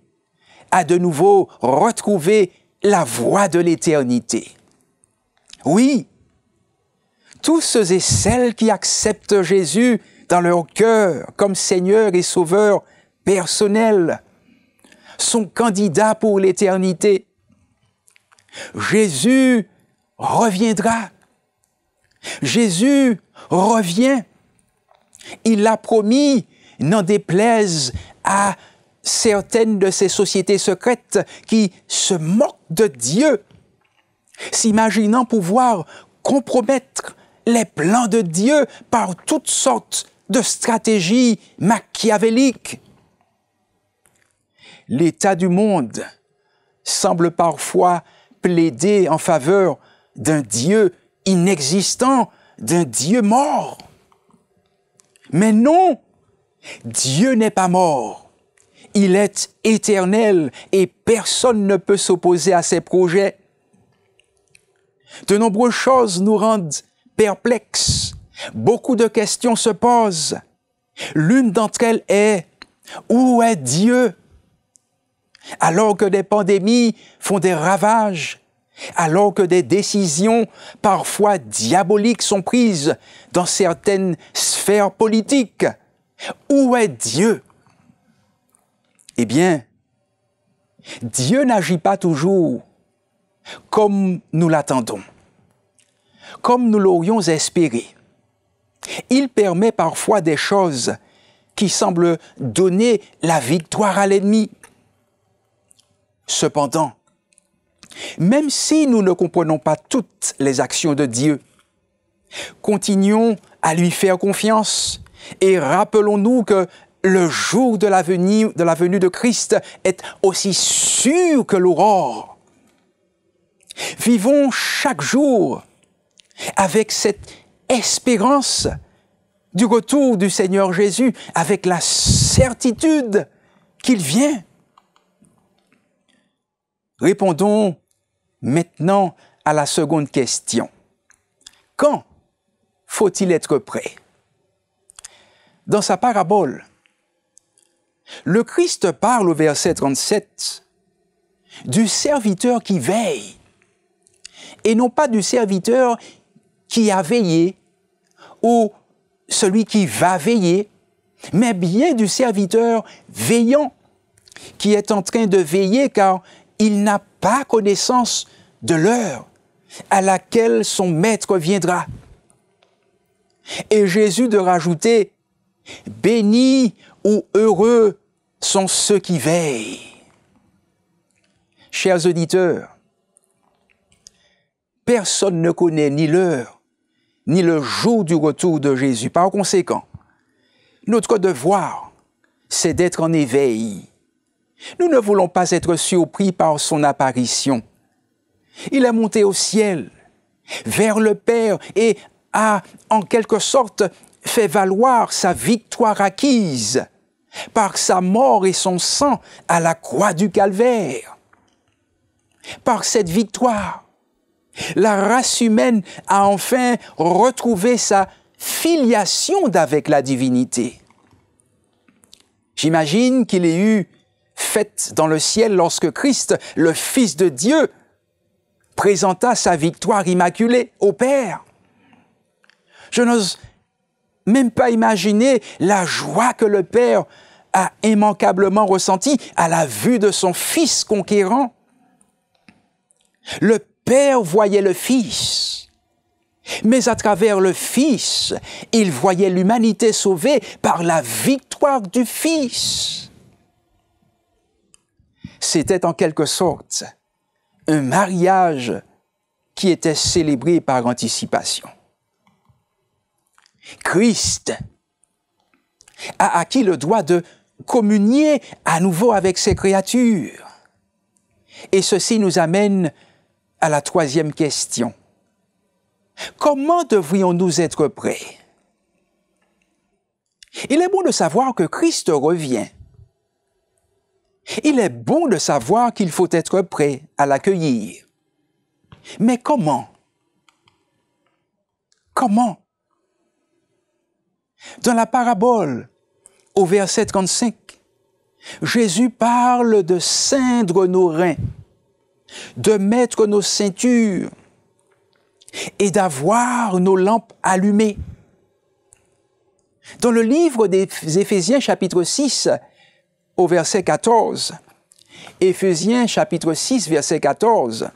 a de nouveau retrouvé la voie de l'éternité. Oui, tous ceux et celles qui acceptent Jésus dans leur cœur comme Seigneur et Sauveur personnel sont candidats pour l'éternité. Jésus reviendra. Jésus revient. Il l'a promis, n'en déplaise à certaines de ces sociétés secrètes qui se moquent de Dieu, s'imaginant pouvoir compromettre les plans de Dieu par toutes sortes de stratégies machiavéliques. L'état du monde semble parfois plaider en faveur d'un Dieu inexistant, d'un Dieu mort. Mais non, Dieu n'est pas mort. Il est éternel et personne ne peut s'opposer à ses projets. De nombreuses choses nous rendent perplexes. Beaucoup de questions se posent. L'une d'entre elles est « Où est Dieu ?» Alors que des pandémies font des ravages, alors que des décisions parfois diaboliques sont prises dans certaines sphères politiques, où est Dieu? Eh bien, Dieu n'agit pas toujours comme nous l'attendons, comme nous l'aurions espéré. Il permet parfois des choses qui semblent donner la victoire à l'ennemi. Cependant, même si nous ne comprenons pas toutes les actions de Dieu, continuons à lui faire confiance et rappelons-nous que le jour de la venue de Christ est aussi sûr que l'aurore. Vivons chaque jour avec cette espérance du retour du Seigneur Jésus, avec la certitude qu'il vient. Répondons maintenant à la seconde question. Quand faut-il être prêt? Dans sa parabole, le Christ parle au verset 37 du serviteur qui veille et non pas du serviteur qui a veillé ou celui qui va veiller, mais bien du serviteur veillant qui est en train de veiller car il n'a pas connaissance de l'heure à laquelle son maître viendra. Et Jésus de rajouter « Bénis ou heureux sont ceux qui veillent ». Chers auditeurs, personne ne connaît ni l'heure ni le jour du retour de Jésus. Par conséquent, notre devoir, c'est d'être en éveil. Nous ne voulons pas être surpris par son apparition. Il est monté au ciel, vers le Père, et a, en quelque sorte, fait valoir sa victoire acquise par sa mort et son sang à la croix du Calvaire. Par cette victoire, la race humaine a enfin retrouvé sa filiation d'avec la divinité. J'imagine qu'il ait eu fête dans le ciel lorsque Christ, le Fils de Dieu, présenta sa victoire immaculée au Père. Je n'ose même pas imaginer la joie que le Père a immanquablement ressentie à la vue de son Fils conquérant. Le Père voyait le Fils, mais à travers le Fils, il voyait l'humanité sauvée par la victoire du Fils. C'était en quelque sorte un mariage qui était célébré par anticipation. Christ a acquis le droit de communier à nouveau avec ses créatures. Et ceci nous amène à la troisième question. Comment devrions-nous être prêts? Il est bon de savoir que Christ revient. Il est bon de savoir qu'il faut être prêt à l'accueillir. Mais comment? Comment? Dans la parabole, au verset 35, Jésus parle de ceindre nos reins, de mettre nos ceintures et d'avoir nos lampes allumées. Dans le livre des Éphésiens, chapitre 6, au verset 14, Éphésiens, chapitre 6, verset 14,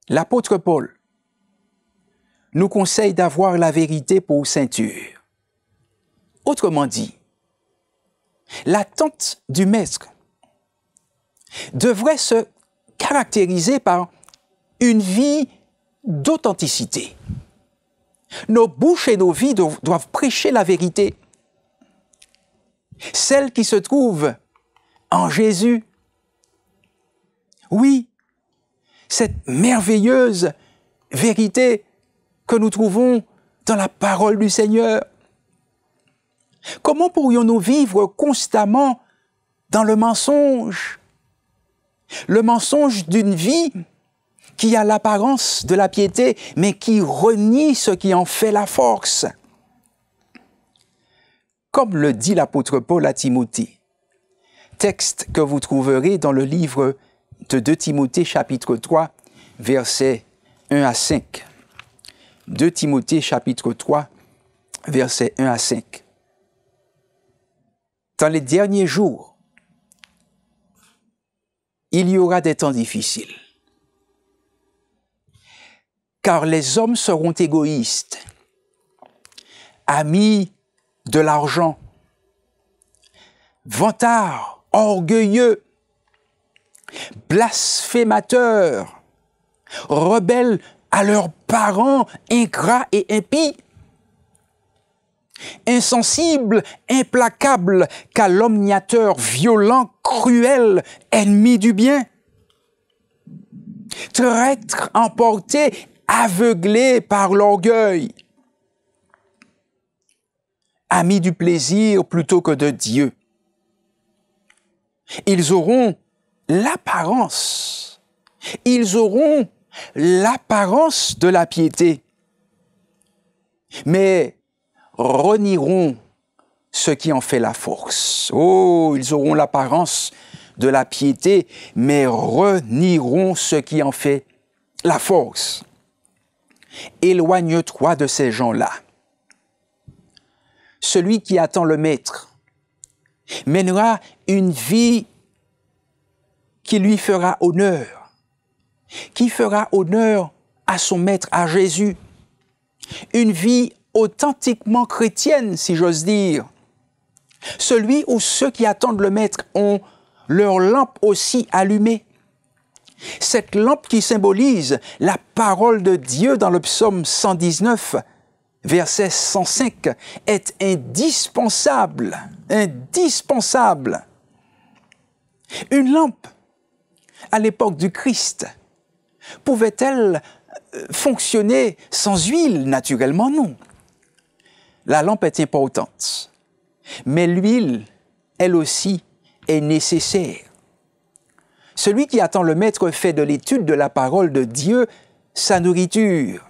l'apôtre Paul nous conseille d'avoir la vérité pour ceinture. Autrement dit, l'attente du Maître devrait se caractériser par une vie d'authenticité. Nos bouches et nos vies doivent prêcher la vérité, celle qui se trouve en Jésus. Oui, cette merveilleuse vérité que nous trouvons dans la parole du Seigneur. Comment pourrions-nous vivre constamment dans le mensonge? Le mensonge d'une vie qui a l'apparence de la piété, mais qui renie ce qui en fait la force. Comme le dit l'apôtre Paul à Timothée, texte que vous trouverez dans le livre de 2 Timothée, chapitre 3, versets 1 à 5. 2 Timothée, chapitre 3, versets 1 à 5. Dans les derniers jours, il y aura des temps difficiles. Car les hommes seront égoïstes, amis de l'argent, vantards, orgueilleux, blasphémateurs, rebelles à leurs parents ingrats et impies, insensibles, implacables, calomniateurs, violents, cruels, ennemis du bien, traîtres emportés, aveuglés par l'orgueil, amis du plaisir plutôt que de Dieu. Ils auront l'apparence de la piété, mais renieront ce qui en fait la force. Oh, ils auront l'apparence de la piété, mais renieront ce qui en fait la force. Éloigne-toi de ces gens-là. Celui qui attend le Maître mènera une vie qui lui fera honneur, qui fera honneur à son Maître, à Jésus. Une vie authentiquement chrétienne, si j'ose dire. Celui ou ceux qui attendent le Maître ont leur lampe aussi allumée. Cette lampe qui symbolise la parole de Dieu dans le psaume 119, verset 105, est indispensable, indispensable. Une lampe, à l'époque du Christ, pouvait-elle fonctionner sans huile? Naturellement, non. La lampe est importante, mais l'huile, elle aussi, est nécessaire. Celui qui attend le Maître fait de l'étude de la parole de Dieu sa nourriture.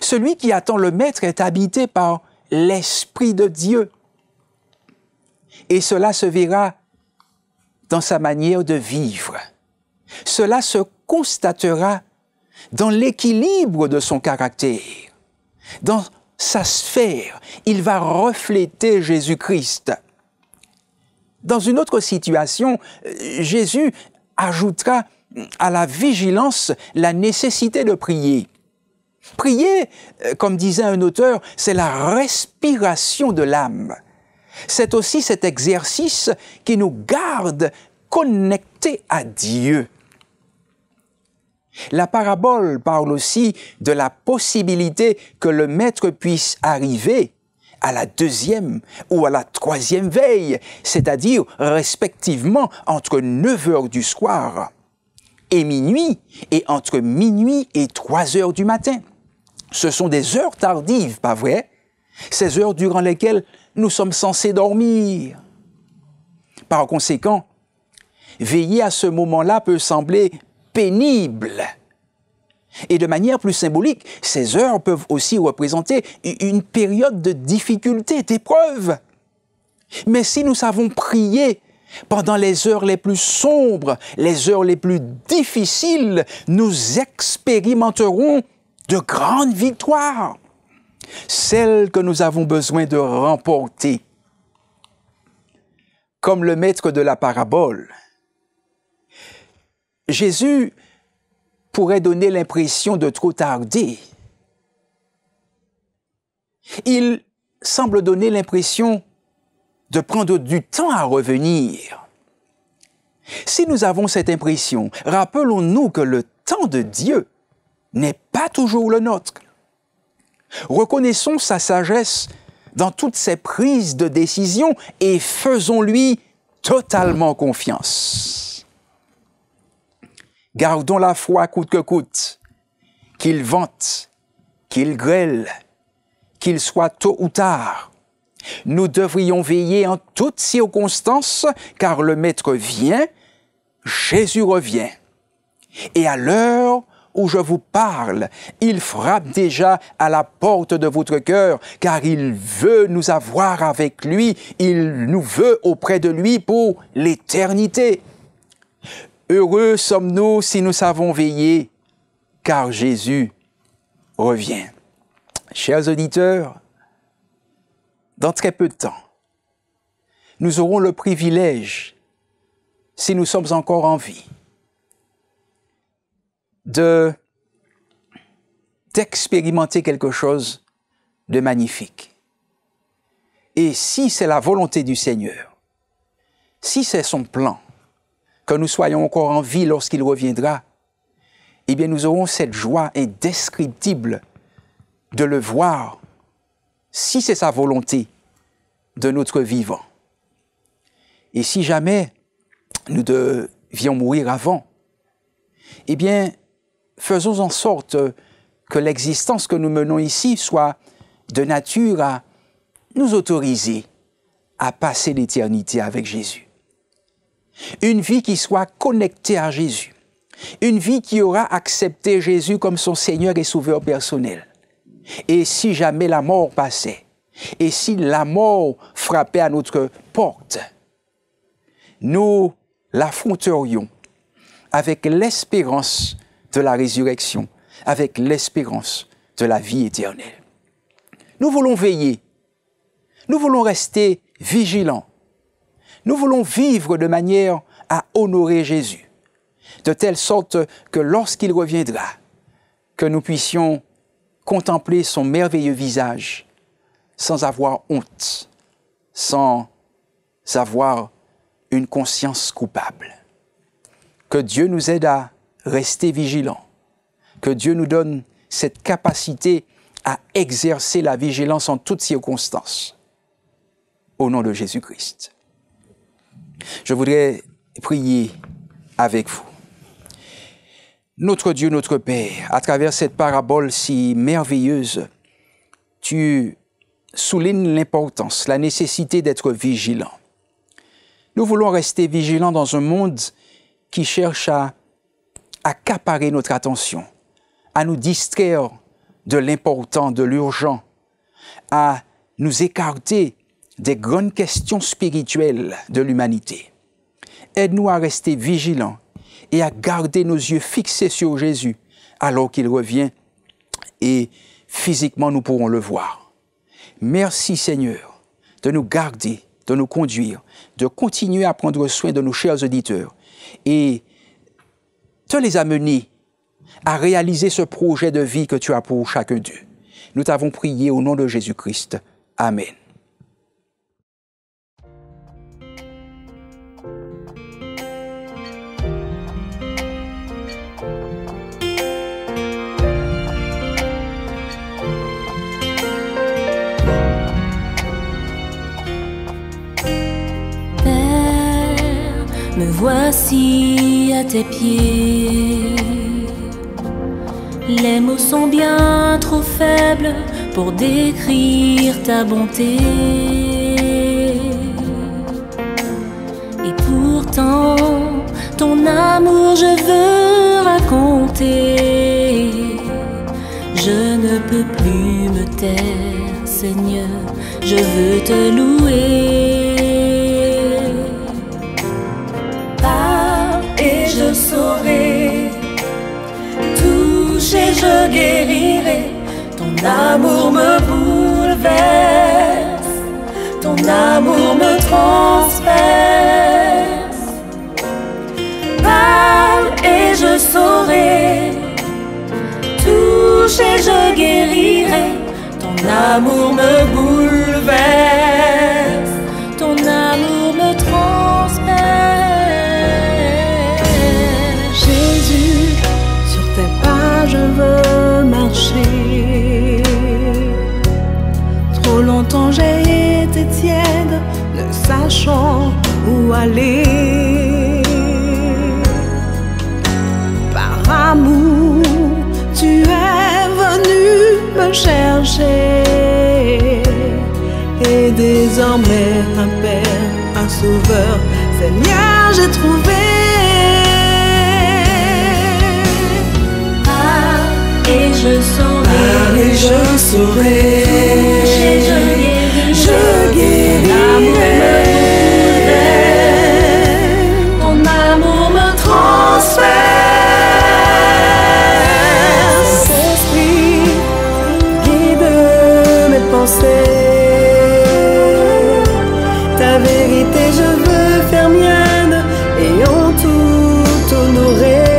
Celui qui attend le Maître est habité par l'Esprit de Dieu. Et cela se verra dans sa manière de vivre. Cela se constatera dans l'équilibre de son caractère, dans sa sphère. Il va refléter Jésus-Christ. Dans une autre situation, Jésus ajoutera à la vigilance la nécessité de prier. Prier, comme disait un auteur, c'est la respiration de l'âme. C'est aussi cet exercice qui nous garde connectés à Dieu. La parabole parle aussi de la possibilité que le Maître puisse arriver à la 2e ou à la 3e veille, c'est-à-dire respectivement entre 9 heures du soir et minuit, et entre minuit et 3 heures du matin. Ce sont des heures tardives, pas vrai? Ces heures durant lesquelles nous sommes censés dormir. Par conséquent, veiller à ce moment-là peut sembler pénible. Et de manière plus symbolique, ces heures peuvent aussi représenter une période de difficulté, d'épreuve. Mais si nous savons prier pendant les heures les plus sombres, les heures les plus difficiles, nous expérimenterons de grandes victoires, celles que nous avons besoin de remporter. Comme le maître de la parabole, Jésus pourrait donner l'impression de trop tarder. Il semble donner l'impression de prendre du temps à revenir. Si nous avons cette impression, rappelons-nous que le temps de Dieu n'est pas toujours le nôtre. Reconnaissons sa sagesse dans toutes ses prises de décision et faisons-lui totalement confiance. Gardons la foi coûte que coûte, qu'il vente, qu'il grêle, qu'il soit tôt ou tard. Nous devrions veiller en toutes circonstances, car le Maître vient, Jésus revient. Et à l'heure où je vous parle, il frappe déjà à la porte de votre cœur, car il veut nous avoir avec lui, il nous veut auprès de lui pour l'éternité. Heureux sommes-nous si nous savons veiller, car Jésus revient. Chers auditeurs, dans très peu de temps, nous aurons le privilège, si nous sommes encore en vie, d'expérimenter quelque chose de magnifique. Et si c'est la volonté du Seigneur, si c'est son plan, que nous soyons encore en vie lorsqu'il reviendra, eh bien nous aurons cette joie indescriptible de le voir, si c'est sa volonté, de notre vivant. Et si jamais nous devions mourir avant, eh bien, faisons en sorte que l'existence que nous menons ici soit de nature à nous autoriser à passer l'éternité avec Jésus. Une vie qui soit connectée à Jésus. Une vie qui aura accepté Jésus comme son Seigneur et Sauveur personnel. Et si jamais la mort passait, et si la mort frappait à notre porte, nous l'affronterions avec l'espérance de la résurrection, avec l'espérance de la vie éternelle. Nous voulons veiller, nous voulons rester vigilants, nous voulons vivre de manière à honorer Jésus, de telle sorte que lorsqu'il reviendra, que nous puissions contempler son merveilleux visage sans avoir honte, sans avoir une conscience coupable. Que Dieu nous aide à rester vigilants, que Dieu nous donne cette capacité à exercer la vigilance en toutes circonstances. Au nom de Jésus-Christ. Je voudrais prier avec vous. Notre Dieu, notre Père, à travers cette parabole si merveilleuse, tu soulignes l'importance, la nécessité d'être vigilant. Nous voulons rester vigilants dans un monde qui cherche à accaparer notre attention, à nous distraire de l'important, de l'urgent, à nous écarter des grandes questions spirituelles de l'humanité. Aide-nous à rester vigilants et à garder nos yeux fixés sur Jésus alors qu'il revient et physiquement nous pourrons le voir. Merci Seigneur de nous garder, de nous conduire, de continuer à prendre soin de nos chers auditeurs et de les amener à réaliser ce projet de vie que tu as pour chacun d'eux. Nous t'avons prié au nom de Jésus-Christ. Amen. Me voici à tes pieds. Les mots sont bien trop faibles pour décrire ta bonté. Et pourtant, ton amour je veux raconter. Je ne peux plus me taire, Seigneur, je veux te louer. Et je saurai, toucher, je guérirai. Ton amour me bouleverse, ton amour me transperce. Parle et je saurai, toucher, je guérirai. Ton amour me bouleverse, ton amour me transperce. Je veux marcher. Trop longtemps j'ai été tiède, ne sachant où aller. Par amour, tu es venu me chercher. Et désormais un Père, un Sauveur, Seigneur, j'ai trouvé. Et je saurai, je guérirai. Ton amour me transperce. Esprit, guide mes pensées. Ta vérité je veux faire mienne et en tout honorer.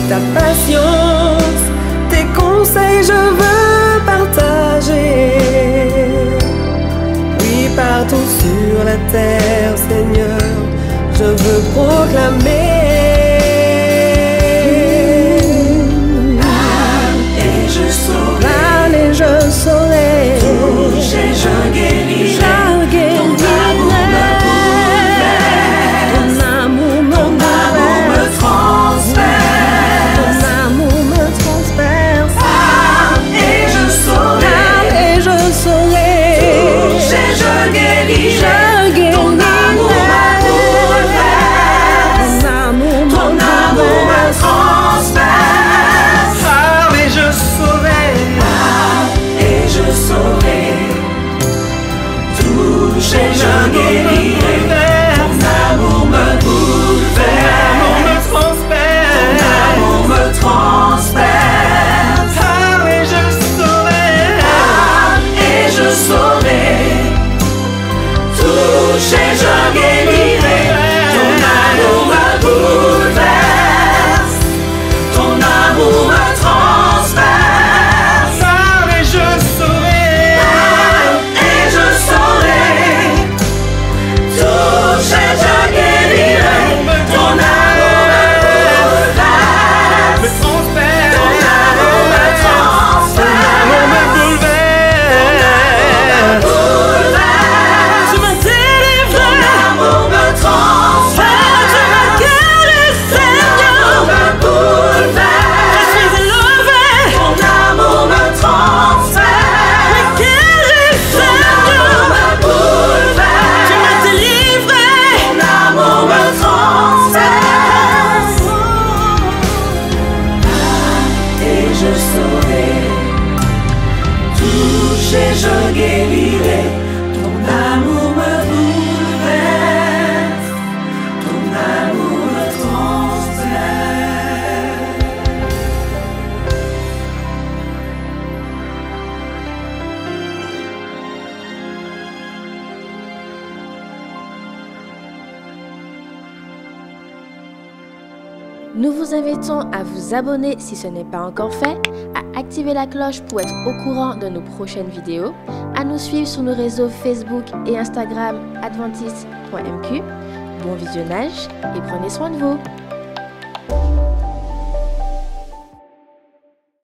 Ta patience, tes conseils, je veux partager. Oui, partout sur la terre, Seigneur, je veux proclamer. Nous vous invitons à vous abonner si ce n'est pas encore fait, à activer la cloche pour être au courant de nos prochaines vidéos, à nous suivre sur nos réseaux Facebook et Instagram adventiste.mq. Bon visionnage et prenez soin de vous.